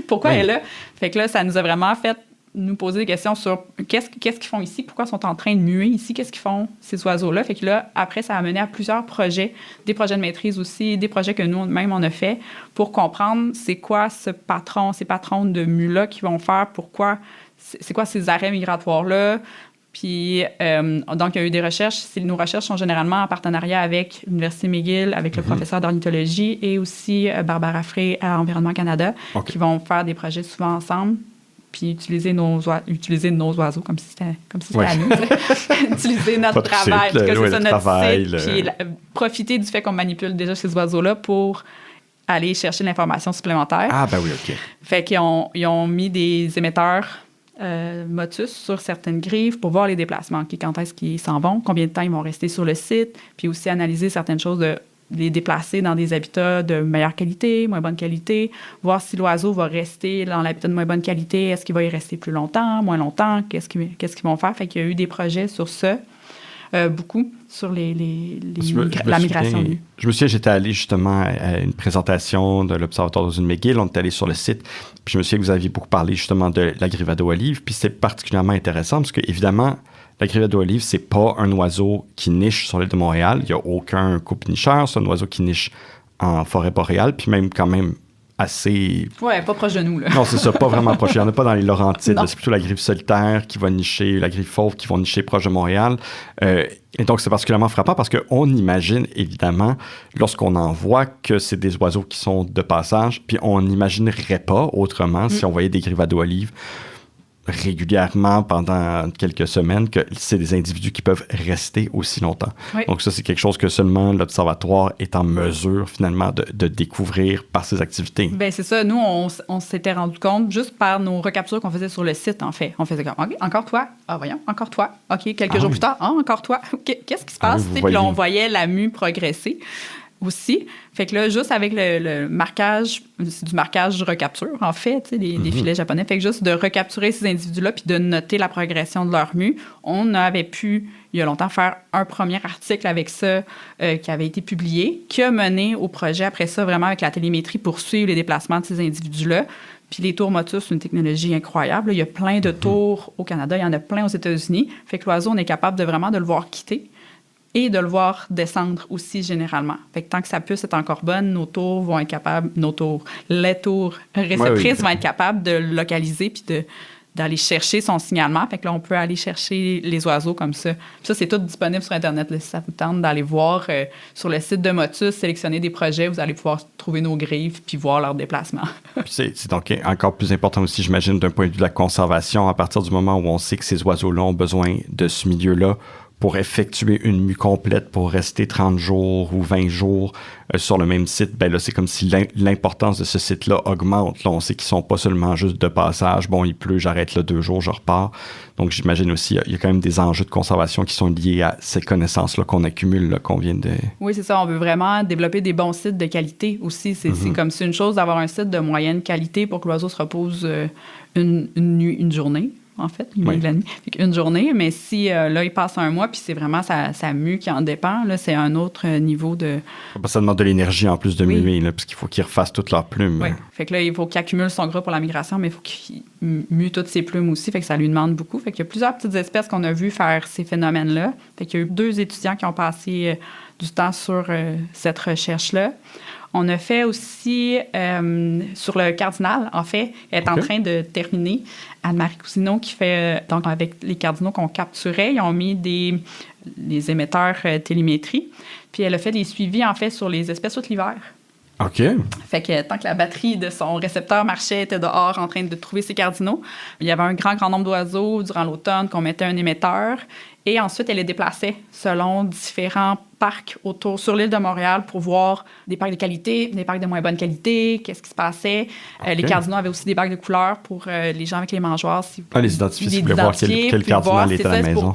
Pourquoi elle est là? Fait que là, ça nous a vraiment fait nous poser des questions sur qu'est-ce qu'ils font ici, pourquoi ils sont en train de muer ici, qu'est-ce qu'ils font, ces oiseaux-là. Fait que là, après, ça a mené à plusieurs projets, des projets de maîtrise aussi, des projets que nous-mêmes, on a fait pour comprendre c'est quoi ces patrons de mue-là qui vont faire, pourquoi, c'est quoi ces arrêts migratoires-là. Puis, donc, il y a eu des recherches. Nos recherches sont généralement en partenariat avec l'Université McGill, avec le professeur d'ornithologie et aussi Barbara Frey à Environnement Canada, qui vont faire des projets souvent ensemble. Puis utiliser nos oiseaux comme si c'était à nous. Utiliser notre travail, parce que c'est ça notre site. Puis profiter du fait qu'on manipule déjà ces oiseaux-là pour aller chercher l'information supplémentaire. Ah, ben oui, OK. Fait qu'ils ont mis des émetteurs motus sur certaines grives pour voir les déplacements, quand est-ce qu'ils s'en vont, combien de temps ils vont rester sur le site, puis aussi analyser certaines choses, les déplacer dans des habitats de meilleure qualité, moins bonne qualité, voir si l'oiseau va rester dans l'habitat de moins bonne qualité, est-ce qu'il va y rester plus longtemps, moins longtemps, qu'est-ce qu'ils vont faire. Fait qu'il y a eu des projets sur ça, beaucoup, sur la migration nue. Je me souviens, j'étais allé justement à une présentation de l'Observatoire d'Ozone McGill, on est allé sur le site, puis je me souviens que vous aviez beaucoup parlé justement de la grive à dos olive, puis c'est particulièrement intéressant parce que, évidemment, la grive à dos olive, c'est pas un oiseau qui niche sur l'île de Montréal. Il n'y a aucun couple nicheur. C'est un oiseau qui niche en forêt boréale, puis même quand même assez... Ouais, pas proche de nous, là. Non, c'est ça, pas vraiment proche. Il n'y en a pas dans les Laurentides. C'est plutôt la grive solitaire qui va nicher, la grive fauve qui vont nicher proche de Montréal. Et donc, c'est particulièrement frappant parce qu'on imagine, évidemment, lorsqu'on en voit que c'est des oiseaux qui sont de passage, puis on n'imaginerait pas autrement si on voyait des grives à dos olive régulièrement pendant quelques semaines, que c'est des individus qui peuvent rester aussi longtemps. Oui. Donc ça, c'est quelque chose que seulement l'Observatoire est en mesure, finalement, de découvrir par ses activités. Bien, c'est ça. Nous, on s'était rendu compte juste par nos recaptures qu'on faisait sur le site, en fait. On faisait comme, OK, encore toi. Ah, voyons, encore toi. OK, quelques jours plus tard. Ah, encore toi. Qu'est-ce qui se passe? Puis là, on voyait la mue progresser aussi. Fait que là, juste avec le marquage, c'est du marquage de recapture, en fait, des filets japonais. Fait que juste de recapturer ces individus-là puis de noter la progression de leur mue, on avait pu, il y a longtemps, faire un premier article avec ça qui avait été publié, qui a mené au projet après ça, vraiment avec la télémétrie pour suivre les déplacements de ces individus-là. Puis les tours motus, c'est une technologie incroyable. Là, il y a plein de tours au Canada, il y en a plein aux États-Unis. Fait que l'oiseau, on est capable de vraiment de le voir quitter et de le voir descendre aussi généralement. Fait que tant que sa puce est encore bonne, les tours réceptrices vont être capables de le localiser puis d'aller chercher son signalement. Fait que là, on peut aller chercher les oiseaux comme ça. Puis ça, c'est tout disponible sur Internet. Là, si ça vous tente d'aller voir sur le site de Motus, sélectionner des projets, vous allez pouvoir trouver nos grives puis voir leur déplacement. C'est donc encore plus important aussi, j'imagine, d'un point de vue de la conservation, à partir du moment où on sait que ces oiseaux-là ont besoin de ce milieu-là pour effectuer une mue complète, pour rester 30 jours ou 20 jours sur le même site, ben là, c'est comme si l'importance de ce site-là augmente. Là, on sait qu'ils sont pas seulement juste de passage. Bon, il pleut, j'arrête là 2 jours, je repars. Donc, j'imagine aussi, il y a quand même des enjeux de conservation qui sont liés à ces connaissances-là qu'on accumule, là, qu'on vient de... Oui, c'est ça. On veut vraiment développer des bons sites de qualité aussi. C'est comme c'est une chose d'avoir un site de moyenne qualité pour que l'oiseau se repose une journée. En fait, une journée, mais si là, il passe un mois, puis c'est vraiment sa mue qui en dépend, là, c'est un autre niveau de... Ça demande de l'énergie en plus de muer, là, parce qu'il faut qu'ils refassent toutes leurs plumes. Oui, fait que là, il faut qu'il accumule son gras pour la migration, mais il faut qu'il mue toutes ses plumes aussi, fait que ça lui demande beaucoup. Fait qu'il y a plusieurs petites espèces qu'on a vues faire ces phénomènes-là. Fait qu'il y a eu 2 étudiants qui ont passé du temps sur cette recherche-là. On a fait aussi sur le cardinal, en fait, elle est en train de terminer. Anne-Marie Cousineau qui fait, donc avec les cardinaux qu'on capturait, ils ont mis des émetteurs télémétrie. Puis elle a fait des suivis, en fait, sur les espèces tout l'hiver. OK. Fait que tant que la batterie de son récepteur marchait, elle était dehors en train de trouver ses cardinaux. Il y avait un grand nombre d'oiseaux durant l'automne qu'on mettait un émetteur. Et ensuite, elle les déplaçait selon différents parcs autour sur l'île de Montréal pour voir des parcs de qualité, des parcs de moins bonne qualité, qu'est-ce qui se passait. Okay. Les cardinaux avaient aussi des bacs de couleurs pour les gens avec les mangeoires. Les identifier, si vous voulez voir quel cardinal est à la maison.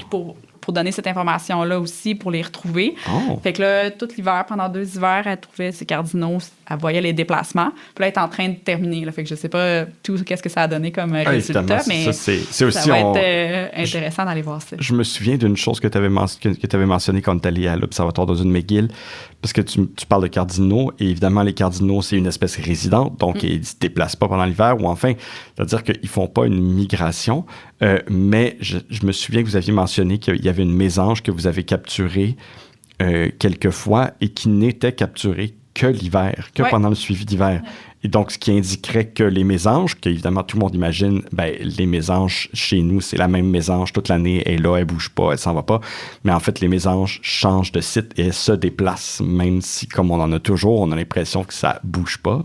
Pour donner cette information-là aussi, pour les retrouver. Oh. Fait que là, tout l'hiver, pendant 2 hivers, elle trouvait ses cardinaux, elle voyait les déplacements. Puis là, elle est en train de terminer. Là. Fait que je sais pas qu'est-ce que ça a donné comme résultat, mais c'est aussi, ça va être intéressant d'aller voir ça. Je me souviens d'une chose que tu avais mentionnée quand tu es allé à l'Observatoire d'Ozone McGill. parce que tu parles de cardinaux, et évidemment, les cardinaux, c'est une espèce résidente, donc ils ne se déplacent pas pendant l'hiver, ou enfin, c'est-à-dire qu'ils ne font pas une migration. Mais je me souviens que vous aviez mentionné qu'il y avait une mésange que vous avez capturée quelques fois et qui n'était capturée que l'hiver, que pendant le suivi d'hiver. Et donc, ce qui indiquerait que les mésanges, qu'évidemment tout le monde imagine, les mésanges chez nous, c'est la même mésange toute l'année, elle est là, elle bouge pas, elle s'en va pas. Mais en fait, les mésanges changent de site et elles se déplacent, même si, comme on en a toujours, on a l'impression que ça bouge pas.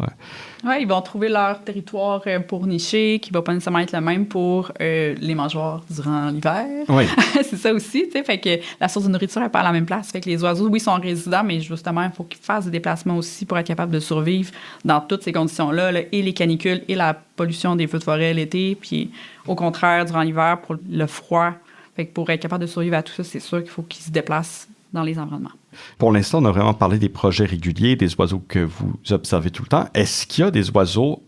Oui, ils vont trouver leur territoire pour nicher, qui va pas nécessairement être le même pour les mangeoires durant l'hiver. Oui. C'est ça aussi, tu sais, fait que la source de nourriture n'est pas à la même place. Fait que les oiseaux, oui, sont résidents, mais justement, il faut qu'ils fassent des déplacements aussi pour être capables de survivre dans toutes ces conditions-là, là, et les canicules, et la pollution des feux de forêt l'été, puis au contraire, durant l'hiver, pour le froid. Fait que pour être capable de survivre à tout ça, c'est sûr qu'il faut qu'ils se déplacent dans les environnements. Pour l'instant, on a vraiment parlé des projets réguliers, des oiseaux que vous observez tout le temps. Est-ce qu'il y a des oiseaux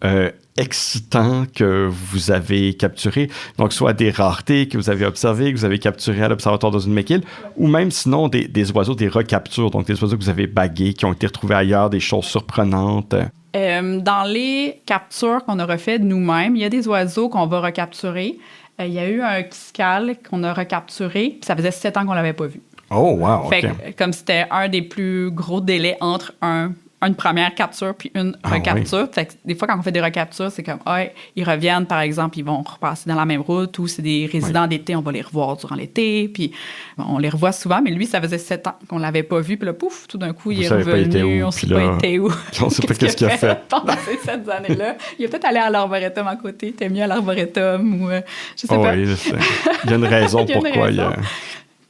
excitants que vous avez capturés, donc soit des raretés que vous avez observées, que vous avez capturées à l'Observatoire d'Ozone McGill, ou même sinon des oiseaux, des recaptures, donc des oiseaux que vous avez bagués, qui ont été retrouvés ailleurs, des choses surprenantes? Dans les captures qu'on a refaites nous-mêmes, il y a des oiseaux qu'on va recapturer. Il y a eu un quiscal qu'on a recapturé, puis ça faisait 7 ans qu'on l'avait pas vu. Oh, wow, OK. Fait que, comme c'était un des plus gros délais entre une première capture puis une recapture. Oui. Fait que des fois, quand on fait des recaptures, c'est comme, ils reviennent, par exemple, ils vont repasser dans la même route, ou c'est des résidents d'été, on va les revoir durant l'été, puis on les revoit souvent, mais lui, ça faisait 7 ans qu'on l'avait pas vu, puis là, pouf, tout d'un coup, il est revenu, on sait pas été où. On sait pas qu'est-ce qu'il a fait. Pendant ces 7 années-là. Il est peut-être allé à l'arboretum à côté, t'es mieux à l'arboretum, ou je sais pas. Oui, il y a une raison pourquoi il y a...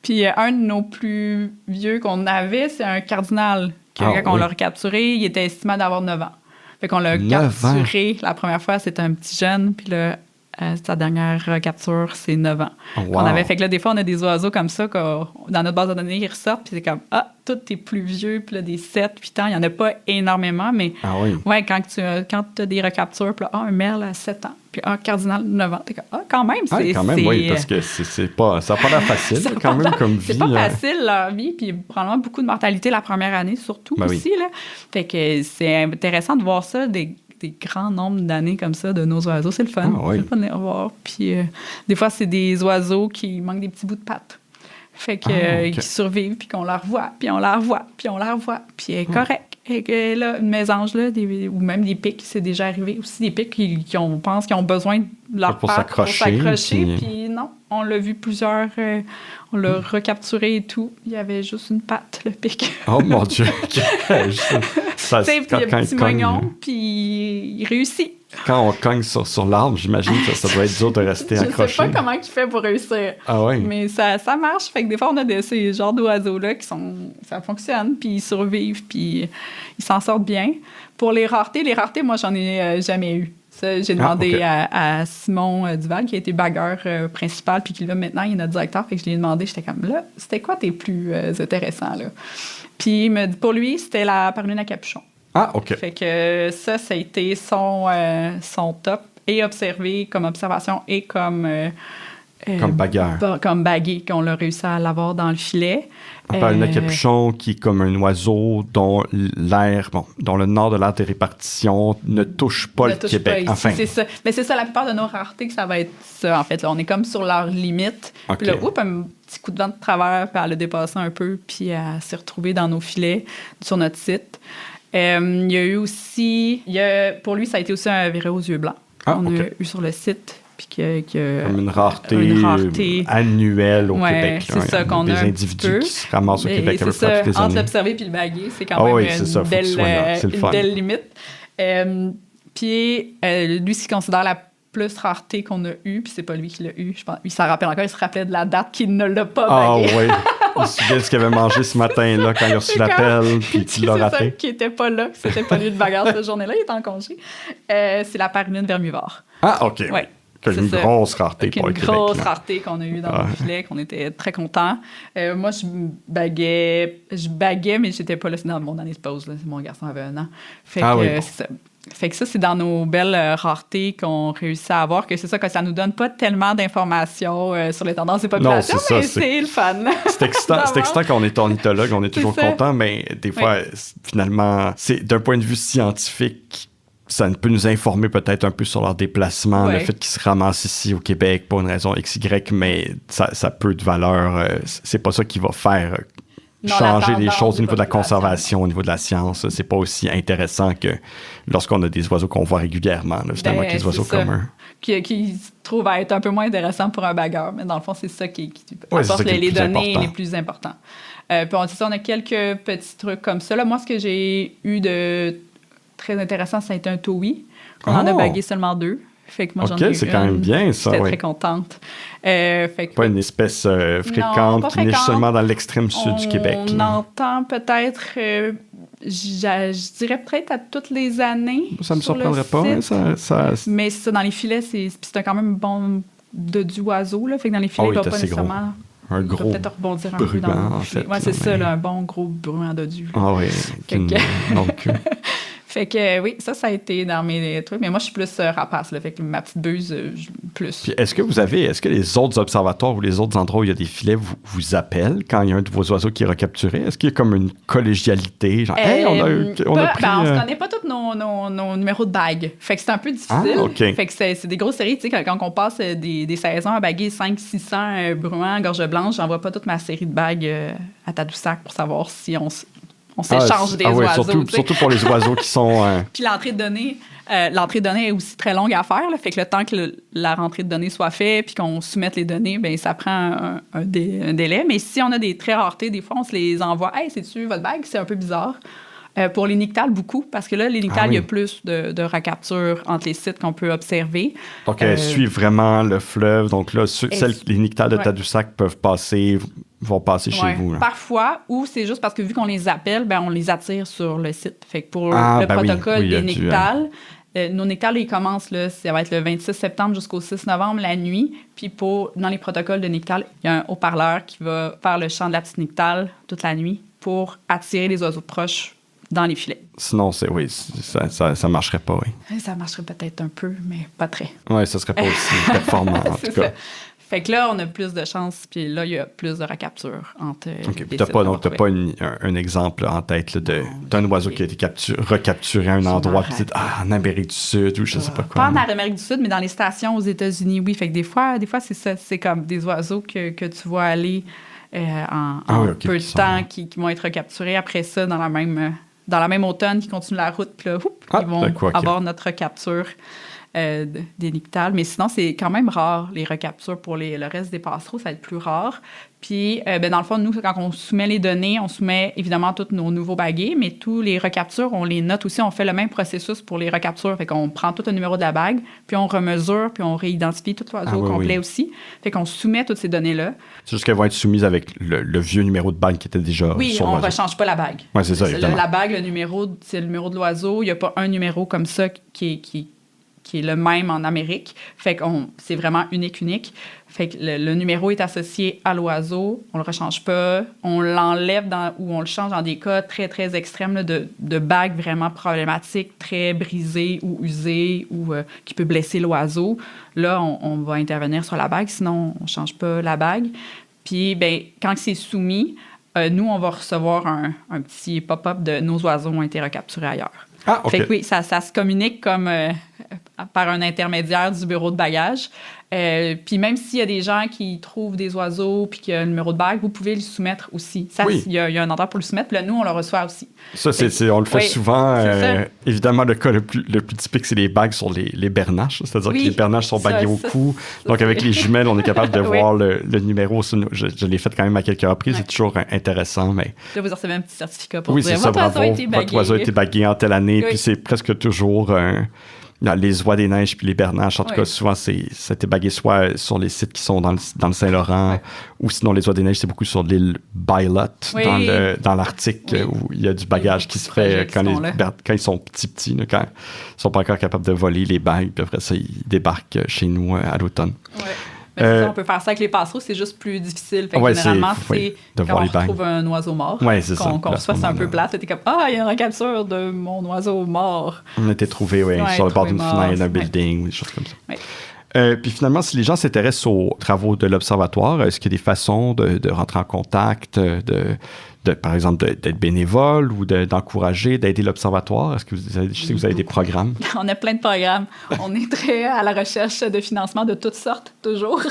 Puis un de nos plus vieux qu'on avait, c'est un cardinal. Quand on l'a recapturé, il était estimé d'avoir 9 ans. Fait qu'on l'a capturé la première fois, c'était un petit jeune. Puis là, sa dernière recapture, c'est 9 ans. Qu'on avait. Fait que là, des fois, on a des oiseaux comme ça, dans notre base de données, ils ressortent. Puis c'est comme, tous tes plus vieux, puis là, des 7, 8 ans, il n'y en a pas énormément. Mais quand tu as des recaptures, puis là, un merle à 7 ans. Puis cardinal 9 ans. T'es comme, quand même, c'est... quand même, oui, parce que ça n'a pas l'air facile, quand même, comme vie. C'est pas facile, leur vie, puis probablement beaucoup de mortalité la première année, surtout aussi, là. Fait que c'est intéressant de voir ça, des grands nombres d'années comme ça de nos oiseaux. C'est le fun. C'est le fun de les revoir. Puis des fois, c'est des oiseaux qui manquent des petits bouts de pattes. Fait que, qui survivent, puis qu'on la revoit, puis on la revoit, puis on la revoit, puis elle est correcte. Et que là, une mésange, là, ou même des pics, c'est déjà arrivé. Aussi des pics on pense qu'ils ont besoin de leur patte pour s'accrocher. Puis non, on l'a vu plusieurs, on l'a recapturé et tout. Il y avait juste une patte, le pic. Oh mon Dieu! Puis il y a un petit mognon, puis il réussit. Quand on cogne sur l'arbre, j'imagine que ça doit être dur de rester accroché. Je sais pas comment il fait pour réussir. Ah oui? Mais ça marche. Fait que des fois, on a ces genres d'oiseaux-là ça fonctionne, puis ils survivent, puis ils s'en sortent bien. Pour les raretés, moi, j'en ai jamais eu. Ça, j'ai demandé à Simon Duval, qui a été bagueur principal, puis qui là, maintenant, il est notre directeur. Fait que je lui ai demandé, j'étais comme, là, c'était quoi tes plus intéressants, là? Puis il me dit, pour lui, c'était la parmeline à capuchon. Ah, OK. Fait que ça a été son top, et observé comme observation et comme bagueur. Comme bagué, qu'on a réussi à l'avoir dans le filet. On parle d'un capuchon qui est comme un oiseau dont le nord de l'aire de répartition ne touche pas le Québec. Enfin. C'est ça. Mais c'est ça, la plupart de nos raretés, que ça va être ça, en fait. Là, on est comme sur leur limite. Puis là, un petit coup de vent de travers, puis elle a dépassé un peu, puis elle s'est retrouvée dans nos filets sur notre site. Il y a eu aussi... pour lui, ça a été aussi un viré aux yeux blancs. On a eu sur le site. Puis comme une rareté annuelle au Québec. C'est ça qu'on a des individus qui se ramassent au Québec à peu près toutes les années. Entre l'observé et le bagué, c'est quand même une belle limite. Puis lui, s'il considère la plus rareté qu'on a eue, puis c'est pas lui qui l'a eu, je pense. Il s'en rappelle encore, il se rappelait de la date qu'il ne l'a pas bagué. Ah oui, il se souvient de ce qu'il avait mangé ce matin-là quand il a reçu l'appel, puis qu'il l'a raté. C'est ça, qui était pas là, c'était pas lui le bagarre cette journée-là, il était en congé. C'est la parmeline vermivore. Ah, OK. Ouais. Une grosse rareté pour le Québec. Une grosse rareté qu'on a eue dans le filet, qu'on était très contents. Moi, je baguais, mais j'étais pas là. C'est dans mon année de pause. Là. Mon garçon avait 1 an. Fait que, oui. c'est ça. Fait que ça, c'est dans nos belles raretés qu'on réussit à avoir, que c'est ça, que ça nous donne pas tellement d'informations sur les tendances des populations, non, mais c'est le fun. C'est excitant quand on est ornithologue, on est toujours content, mais des fois, finalement, d'un point de vue scientifique, ça peut nous informer peut-être un peu sur leur déplacement, le fait qu'ils se ramassent ici au Québec pour une raison XY, mais ça peut de valeur. C'est pas ça qui va faire changer les choses au niveau de la conservation, au niveau de la science. C'est pas aussi intéressant que lorsqu'on a des oiseaux qu'on voit régulièrement, là, finalement, que les oiseaux communs. Qui se trouve à être un peu moins intéressant pour un bagueur, mais dans le fond, c'est ça qui apporte les données les plus importantes. Puis on a quelques petits trucs comme ça. Là, moi, ce que j'ai eu de très intéressant, ça a été un towhee. On en a bagué seulement 2. Fait que moi, j'en ai eu c'est quand même bien, ça. J'étais très contente. Fait que, pas une espèce fréquente qui niche seulement dans l'extrême sud du Québec. On entend peut-être, je dirais peut-être à toutes les années. Ça me surprendrait pas. Mais ça, dans les filets, c'est quand même bon du oiseau. Là, fait que dans les filets, il ne va pas nécessairement... Un gros peut-être rebondir un peu dans le filet. Oui, c'est ça, là, un bon gros bruant dodu. Ah oui. Fait que oui, ça a été dans mes trucs. Mais moi, je suis plus rapace, là. Fait que ma petite buse, plus. Puis est-ce que les autres observatoires ou les autres endroits où il y a des filets vous appellent quand il y a un de vos oiseaux qui est recapturé? Est-ce qu'il y a comme une collégialité? Genre, hey, on a pris... on se connaît pas tous nos numéros de bague. Fait que c'est un peu difficile. Okay. Fait que c'est des grosses séries. Tu sais, quand on passe des saisons à baguer 500-600 bruants, gorge blanche, j'envoie pas toute ma série de bagues à Tadoussac pour savoir si on s'échange des oiseaux. Surtout pour les oiseaux qui sont... Puis l'entrée de données est aussi très longue à faire. Là, fait que le temps que la rentrée de données soit faite puis qu'on soumette les données, bien, ça prend un délai. Mais si on a des très raretés, des fois, on se les envoie. « Hey, c'est-tu votre bague? » C'est un peu bizarre. Pour les nyctales, beaucoup, parce que là, les nyctales, il y a plus de recapture entre les sites qu'on peut observer. Donc, elles suivent vraiment le fleuve. Donc là, les nyctales de Tadoussac vont passer chez vous. Là. Parfois, ou c'est juste parce que vu qu'on les appelle, ben, on les attire sur le site. Fait que pour le protocole des nyctales, nos nyctales, ils commencent, là, ça va être le 26 septembre jusqu'au 6 novembre, la nuit. Puis dans les protocoles de nyctales, il y a un haut-parleur qui va faire le chant de la petite nyctale toute la nuit pour attirer les oiseaux proches dans les filets. Sinon, ça marcherait pas, oui. Ça marcherait peut-être un peu, mais pas très. Oui, ça serait pas aussi performant, en tout cas. Fait que là, on a plus de chances, puis là, il y a plus de recapture entre les sites. T'as pas un exemple en tête là, d'un oiseau qui a été recapturé à un endroit, puis tu dis, en Amérique du Sud, ou je sais pas quoi. Pas en Amérique du Sud, mais dans les stations aux États-Unis, oui. Fait que des fois c'est ça, c'est comme des oiseaux que tu vois aller en peu de temps, qui vont être recapturés. Après ça, dans la même automne, qui continuent la route, puis là, ils vont avoir notre recapture des nyctales. Mais sinon, c'est quand même rare, les recaptures pour le reste des passereaux, ça va être plus rare. Puis, dans le fond, nous, quand on soumet les données, on soumet évidemment tous nos nouveaux baguets, mais tous les recaptures, on les note aussi. On fait le même processus pour les recaptures. Fait qu'on prend tout le numéro de la bague, puis on remesure, puis on réidentifie tout l'oiseau complet aussi. Fait qu'on soumet toutes ces données-là. C'est juste qu'elles vont être soumises avec le vieux numéro de bague qui était déjà sur l'oiseau. Oui, on ne rechange pas la bague. Oui, c'est ça, évidemment. La bague, c'est le numéro de l'oiseau. Il n'y a pas un numéro comme ça qui est le même en Amérique. Fait que c'est vraiment unique. Fait que le numéro est associé à l'oiseau. On le rechange pas. On l'enlève ou on le change dans des cas très, très extrêmes là, de bagues vraiment problématiques, très brisées ou usées ou qui peut blesser l'oiseau. Là, on va intervenir sur la bague. Sinon, on change pas la bague. Puis, quand c'est soumis, nous, on va recevoir un petit pop-up de nos oiseaux ont été recapturés ailleurs. Ah, OK. Fait que oui, ça se communique comme par un intermédiaire du bureau de bagage. Puis même s'il y a des gens qui trouvent des oiseaux puis qu'il y a un numéro de bague, vous pouvez le soumettre aussi. Il y a un endroit pour le soumettre. Puis là, nous, on le reçoit aussi. Ça, on le fait souvent. Évidemment, le cas le plus typique, c'est les bagues sur les bernaches. C'est-à-dire que les bernaches sont baguées au cou. Donc, avec les jumelles, on est capable de voir le numéro. Je l'ai fait quand même à quelques reprises. C'est toujours intéressant. Mais... Là, vous recevez un petit certificat pour dire votre oiseau a été bagué. Votre oiseau a été bagué en telle année. Puis c'est presque toujours... les oies des neiges puis les bernaches, en tout cas, souvent, ça a été bagué soit sur les sites qui sont dans le Saint-Laurent, ou sinon, les oies des neiges, c'est beaucoup sur l'île Bylot, dans l'Arctique, où il y a du bagage qui se fait quand ils sont petits, là, quand ils sont pas encore capables de voler les bagues, puis après ça, ils débarquent chez nous à l'automne. Ouais. Mais on peut faire ça avec les passereaux, c'est juste plus difficile. Fait que généralement, c'est de quand voir on les bangs. retrouve un oiseau mort, qu'on reçoit, c'est un peu plate. T'es comme, il y a une recapture de mon oiseau mort. On a été trouvé, sur le bord d'une fenêtre d'un building, des choses comme ça. Ouais. Puis finalement, si les gens s'intéressent aux travaux de l'Observatoire, est-ce qu'il y a des façons de rentrer en contact, par exemple, d'être bénévole ou d'encourager, d'aider l'Observatoire? Est-ce que je sais que vous avez des programmes? On a plein de programmes. On est très à la recherche de financement de toutes sortes, toujours.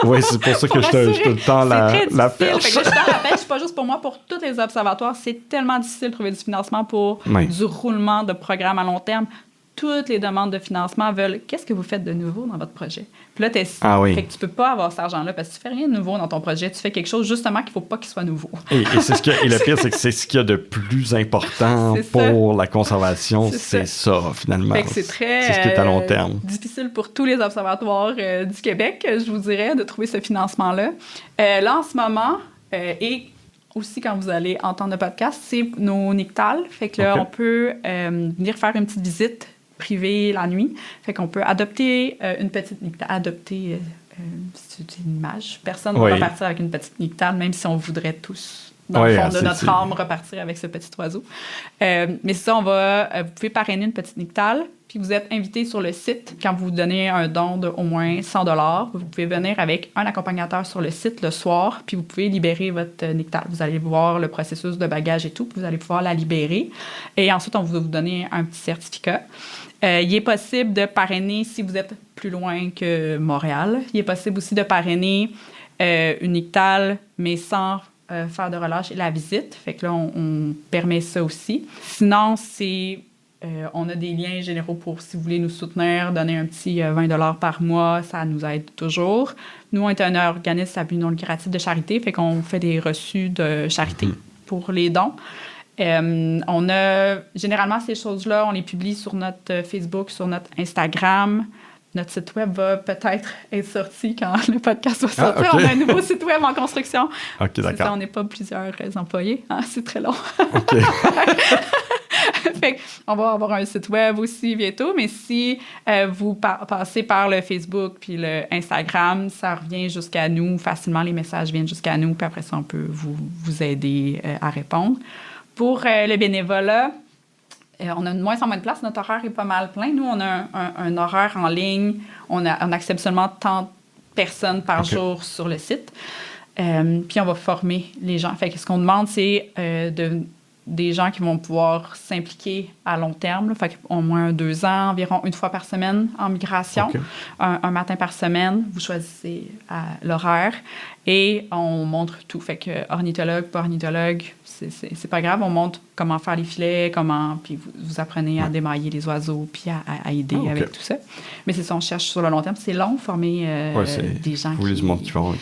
Oui, c'est pour ça que je te le temps la perche. Fait que je te rappelle, c'est pas juste pour moi, pour tous les observatoires, c'est tellement difficile de trouver du financement pour du roulement de programmes à long terme. Toutes les demandes de financement veulent « Qu'est-ce que vous faites de nouveau dans votre projet? » Puis là, fait que tu peux pas avoir cet argent-là parce que tu fais rien de nouveau dans ton projet. Tu fais quelque chose, justement, qu'il faut pas qu'il soit nouveau. Et le pire, c'est que c'est ce qu'il y a de plus important pour la conservation. C'est ça, finalement. Fait que c'est ce qui est à long terme. Difficile pour tous les observatoires du Québec, je vous dirais, de trouver ce financement-là. Là, en ce moment, et aussi quand vous allez entendre le podcast, c'est nos Nictales. Fait que là, on peut venir faire une petite visite privée la nuit. Fait qu'on peut adopter une petite nictale. Adopter, c'est une image. Personne ne va repartir avec une petite nictale, même si on voudrait tous, dans le fond de notre âme, repartir avec ce petit oiseau. Mais ça, vous pouvez parrainer une petite nictale, puis vous êtes invité sur le site. Quand vous donnez un don d'au moins 100 $, vous pouvez venir avec un accompagnateur sur le site le soir, puis vous pouvez libérer votre nictale. Vous allez voir le processus de bagage et tout, puis vous allez pouvoir la libérer. Et ensuite, on va vous donner un petit certificat. Il est possible de parrainer si vous êtes plus loin que Montréal. Il est possible aussi de parrainer une nictale, mais sans faire de relâche et la visite. Fait que là, on permet ça aussi. Sinon, on a des liens généraux pour, si vous voulez nous soutenir, donner un petit 20 $ par mois, ça nous aide toujours. Nous, on est un organisme à but non lucratif de charité, fait qu'on fait des reçus de charité pour les dons. Généralement, ces choses-là, on les publie sur notre Facebook, sur notre Instagram. Notre site web va peut-être être sorti quand le podcast va sortir. On a un nouveau site web en construction. OK, d'accord. Ça, on n'est pas plusieurs employés. C'est très long. OK. Fait on va avoir un site web aussi bientôt, mais si vous passez par le Facebook puis le Instagram, ça revient jusqu'à nous facilement. Les messages viennent jusqu'à nous, puis après ça, on peut vous aider à répondre. Pour le bénévolat, on a de moins en moins de place. Notre horaire est pas mal plein. Nous, on a un horaire en ligne. On accepte seulement tant de personnes par jour sur le site. Puis, on va former les gens. Fait que ce qu'on demande, c'est des gens qui vont pouvoir s'impliquer à long terme. Là. Fait qu'au moins 2 ans, environ une fois par semaine en migration. Un matin par semaine. Vous choisissez l'horaire et on montre tout. Fait que ornithologue, pas ornithologue, c'est pas grave. On montre comment faire les filets, puis vous apprenez à démailler les oiseaux, puis à aider avec tout ça. Mais c'est ça, on cherche sur le long terme. C'est long, former des gens qui vont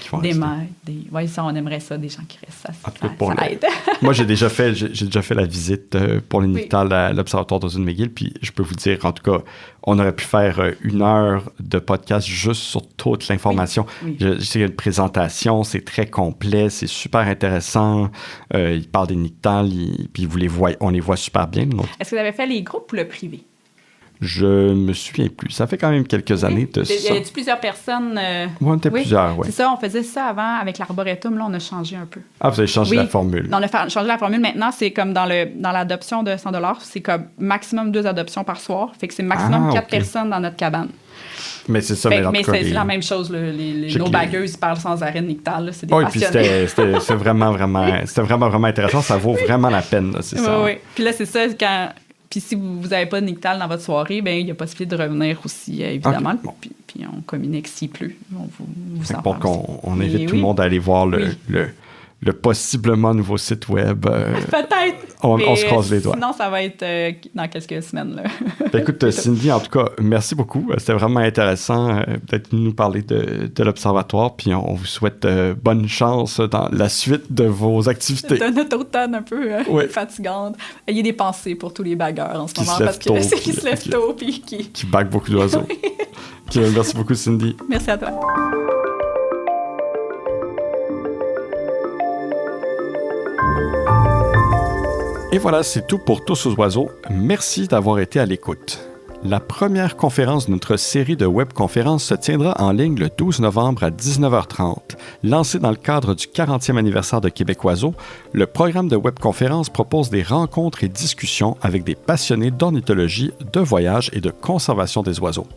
oui, ça, on aimerait ça, des gens qui restent. Ça aide. Moi, j'ai déjà fait la visite pour les nictales à l'Observatoire d'Ozone McGill, puis je peux vous dire, en tout cas, on aurait pu faire 1 heure de podcast juste sur toute l'information. Oui. Je sais qu'il y a une présentation, c'est très complet, c'est super intéressant. Ils parlent des nictales, puis on les voit super bien. Donc. Est-ce que vous avez fait les groupes ou le privé? Je me souviens plus. Ça fait quand même quelques années de ça. Y a-t-il plusieurs personnes? On était plusieurs, oui. C'est ça, on faisait ça avant avec l'Arboretum. Là, on a changé un peu. Ah, vous avez changé la formule. On a changé la formule. Maintenant, c'est comme dans l'adoption de 100 $, c'est comme maximum 2 adoptions par soir. Fait que c'est maximum 4 personnes dans notre cabane. Mais c'est ça. Mais c'est la même chose. Nos bagueuses, ils parlent sans arrêt de nictales. C'est des passionnés. Puis c'était vraiment intéressant. Ça vaut vraiment la peine. Là, c'est ça. Oui. Puis là, c'est ça, Puis si vous n'avez pas de nictale dans votre soirée, bien, il y a possibilité de revenir aussi, évidemment. Okay. Bon. Puis on communique s'il pleut. On vous en parle. On invite tout le monde à aller voir le possiblement nouveau site web. Peut-être. On se croise les doigts. Sinon, ça va être dans quelques semaines. Là. Écoute, Cindy, en tout cas, merci beaucoup. C'était vraiment intéressant d'être nous parler de l'Observatoire. Puis on vous souhaite bonne chance dans la suite de vos activités. De notre automne un peu fatigante. Ayez des pensées pour tous les bagueurs en ce moment. Parce que c'est qui se lèvent tôt. Qui baguent beaucoup d'oiseaux. Merci beaucoup, Cindy. Merci à toi. Et voilà, c'est tout pour Tous aux oiseaux. Merci d'avoir été à l'écoute. La première conférence de notre série de webconférences se tiendra en ligne le 12 novembre à 19h30. Lancé dans le cadre du 40e anniversaire de Québec Oiseau, le programme de webconférence propose des rencontres et discussions avec des passionnés d'ornithologie, de voyage et de conservation des oiseaux.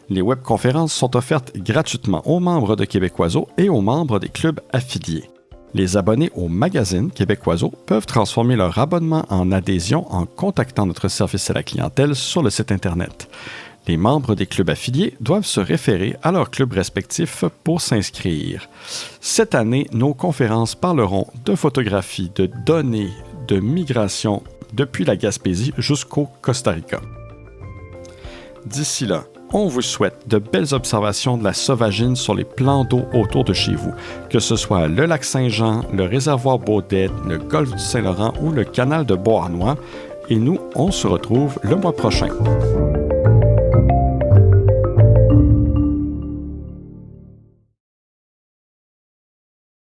Les webconférences sont offertes gratuitement aux membres de Québec Oiseau et aux membres des clubs affiliés. Les abonnés au magazine Québec Oiseau peuvent transformer leur abonnement en adhésion en contactant notre service à la clientèle sur le site Internet. Les membres des clubs affiliés doivent se référer à leur club respectif pour s'inscrire. Cette année, nos conférences parleront de photographie, de données, de migration depuis la Gaspésie jusqu'au Costa Rica. D'ici là, on vous souhaite de belles observations de la sauvagine sur les plans d'eau autour de chez vous, que ce soit le lac Saint-Jean, le réservoir Baudette, le golfe du Saint-Laurent ou le canal de Beauharnois. Et nous, on se retrouve le mois prochain.